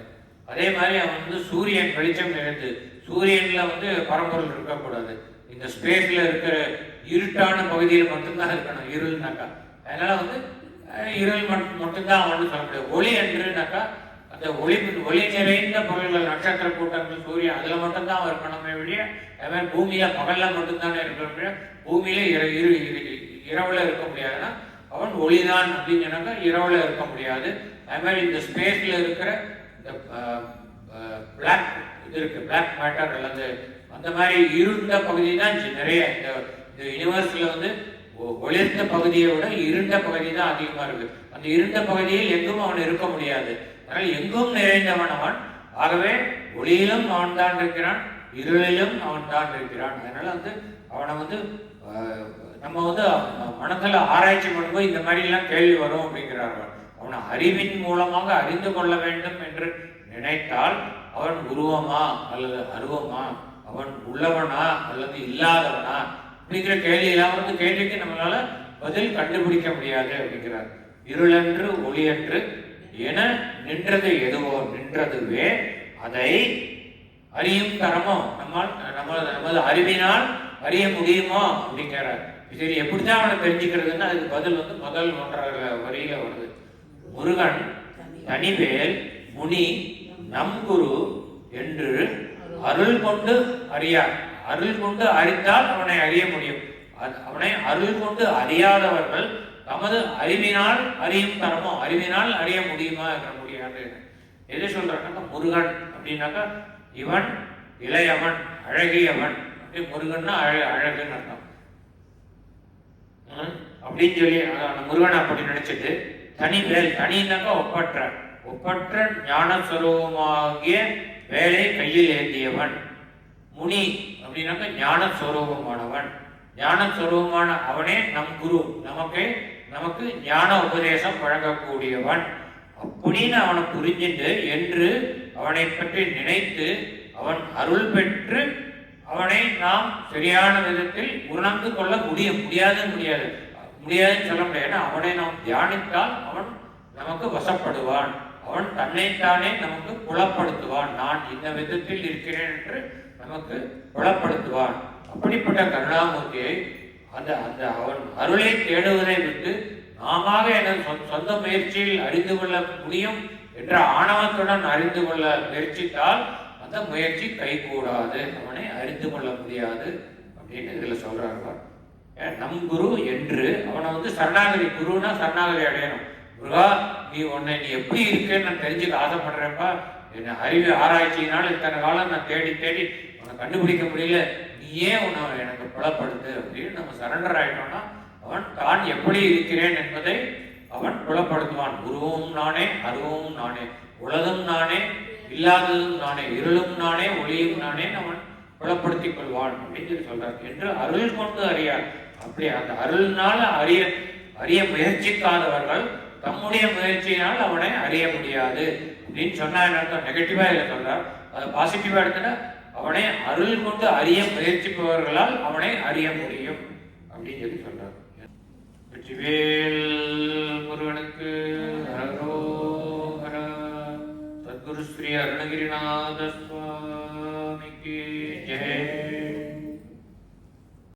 அதே மாதிரி அவன் வந்து சூரியன் வெளிச்சம் எழுந்து சூரியன்ல வந்து பரம்பொருள் இருக்கக்கூடாது, இந்த ஸ்பேஸ்ல இருக்கிற இருட்டான பகுதியில் மட்டும்தான் இருக்கணும் இருள்னாக்கா. அதனால வந்து இருள் மட்டும்தான் அவன் சொல்ல முடியாது. ஒளி அன்றுனாக்கா அந்த ஒளி நிறைந்த பொருள்கள், நட்சத்திர கூட்டங்கள், சூரியன் அதுல மட்டும்தான் அவன் இருக்கணுமே வெளிய. அதே மாதிரி பூமியில பகல்ல மட்டும்தானே இருக்க, பூமியில இரவுல இருக்க முடியாதுன்னா அவன் ஒளிதான் அப்படின்னு சொன்னாக்கா இரவுல இருக்க முடியாது. அதே மாதிரி இந்த ஸ்பேஸ்ல இருக்கிற இந்த பிளாக் இது இருக்கு, பிளாக் மேட்டர் அல்லது அந்த மாதிரி இருண்ட பகுதி தான் நிறைய. இந்த யூனிவர்ஸ்ல வந்து ஒளிர்ந்த பகுதியை விட இருண்ட பகுதி தான் அதிகமா இருக்கு. அந்த இருண்ட பகுதியில் எங்கும் அவன் இருக்க முடியாது. அதனால எங்கும் நிறைந்தவன் அவன். ஆகவே ஒளியிலும் அவன் தான் இருக்கிறான், இருளிலும் அவன் தான் இருக்கிறான். அதனால வந்து அவனை வந்து நம்ம வந்து மனத்துல ஆராய்ச்சி பண்ணும்போது இந்த மாதிரி எல்லாம் கேள்வி வரும் அப்படிங்கிறார்கள். அவனை அறிவின் மூலமாக அறிந்து கொள்ள வேண்டும் என்று நினைத்தால் அவன் உருவமா அல்லது அருவமா, அவன் உள்ளவனா அல்லது இல்லாதவனா அப்படிங்கிற கேள்வி எல்லாம் வந்து கேள்விக்கு நம்மளால பதில் கண்டுபிடிக்க முடியாது அப்படிங்கிறார். இருளன்று ஒளியன்று என நின்றது எதுவோ நின்றதுவே அதை அறியும் தரமோ நமது அறிவினால் அறிய முடியுமோ அப்படிங்கிறார். சரி, எப்படிதான் அவனை தெரிஞ்சுக்கிறதுன்னு அதுக்கு பதில் வந்து முதல் 1.5 வரியில வருது. முருகன் தனிவேல் முனி நம் குரு என்று அருள் கொண்டு அறியார். அருள் கொண்டு அறிந்தால் அவனை அறிய முடியும். அவனை அருள் கொண்டு அறியாதவர்கள் தமது அறிவினால் அறியும் தரமோ, அறிவினால் அறிய முடியுமா என்ற முடியாது. எது சொல்றாங்க? முருகன் அப்படின்னாக்கா இவன் இளையவன், அழகியவன். முருகன்னா அழகுன்னு அர்த்தம் அப்படின்னு சொல்லி முருகன் அப்படி நினைச்சிட்டு தனிவேல், தனினாக்கா ஒப்பற்ற ஞான ஸ்வரூபமாகிய வேலை கையில் ஏந்தியவன். முனி அப்படின்னாக்கா ஞான ஸ்வரூபமானவன். ஞான ஸ்வரூபமான அவனே நம் குரு, நமக்கு ஞான உபதேசம் வழங்கக்கூடியவன் அப்படின்னு அவனை புரிஞ்சுட்டு என்று அவனை பற்றி நினைத்து அவன் அருள் பெற்று அவனை நாம் சரியான விதத்தில் உணர்ந்து கொள்ள முடியாதுன்னு சொல்ல முடியாது. ஏன்னா அவனை நாம் தியானித்தால் அவன் நமக்கு வசப்படுவான், அவன் தன்னைத்தானே நமக்கு புலப்படுத்துவான். நான் இந்த விதத்தில் இருக்கிறேன் என்று நமக்கு புலப்படுத்துவான். அப்படிப்பட்ட கருணாமூர்த்தியை அந்த அவன் அருளை தேடுவதை விட்டு நாம எனது சொந்த முயற்சியில் அறிந்து கொள்ள முடியும் என்ற ஆணவத்துடன் அறிந்து கொள்ள முயற்சித்தால் அந்த முயற்சி கைகூடாது, அவனை அறிந்து கொள்ள முடியாது அப்படின்னு இதுல சொல்றாங்க. நம் குரு என்று அவனை வந்து சரணாகதி, குருன்னா சரணாகதி அடையணும். முருகா, நீ எப்படி இருக்கேன்னு நான் தெரிஞ்சுக்க ஆசைப்படுறேன்ப்பா. என்ன அறிவு ஆராய்ச்சியினால் இத்தனை காலம் நான் தேடி உன்னை கண்டுபிடிக்க முடியல, நீயே உன்னை எனக்கு புலப்படுத்து அப்படின்னு நம்ம சரண்டர் ஆயிட்டோம்னா அவன் தான் எப்படி இருக்கிறேன் என்பதை அவன் புலப்படுத்துவான். குருவும் நானே, அருவமும் நானே, உலகம் நானே, இல்லாததும் நானே, இருளும் நானே, ஒளியும் நானே அவன் புலப்படுத்திக் கொள்வான் அப்படின்னு சொல்லி சொல்றார். என்று அருள் கொண்டு அறியார். அப்படி அந்த அருள்னால அறிய முயற்சிக்காதவர்கள் தம்முடைய முயற்சியினால் அவனை அறிய முடியாது அப்படின்னு சொன்னா என்ன அர்த்தம்? நெகட்டிவா இல்லை சொல்றார். அது பாசிட்டிவா எடுத்துனா அவனை அருள் கொண்டு அறிய முயற்சிப்பவர்களால் அவனை அறிய முடியும் அப்படின்னு சொல்லி சொல்றார். வெற்றிவேல் முருகனுக்கு ஹரோஹர. சத்குரு ஸ்ரீ அருணகிரிநாத சுவாமிக்கு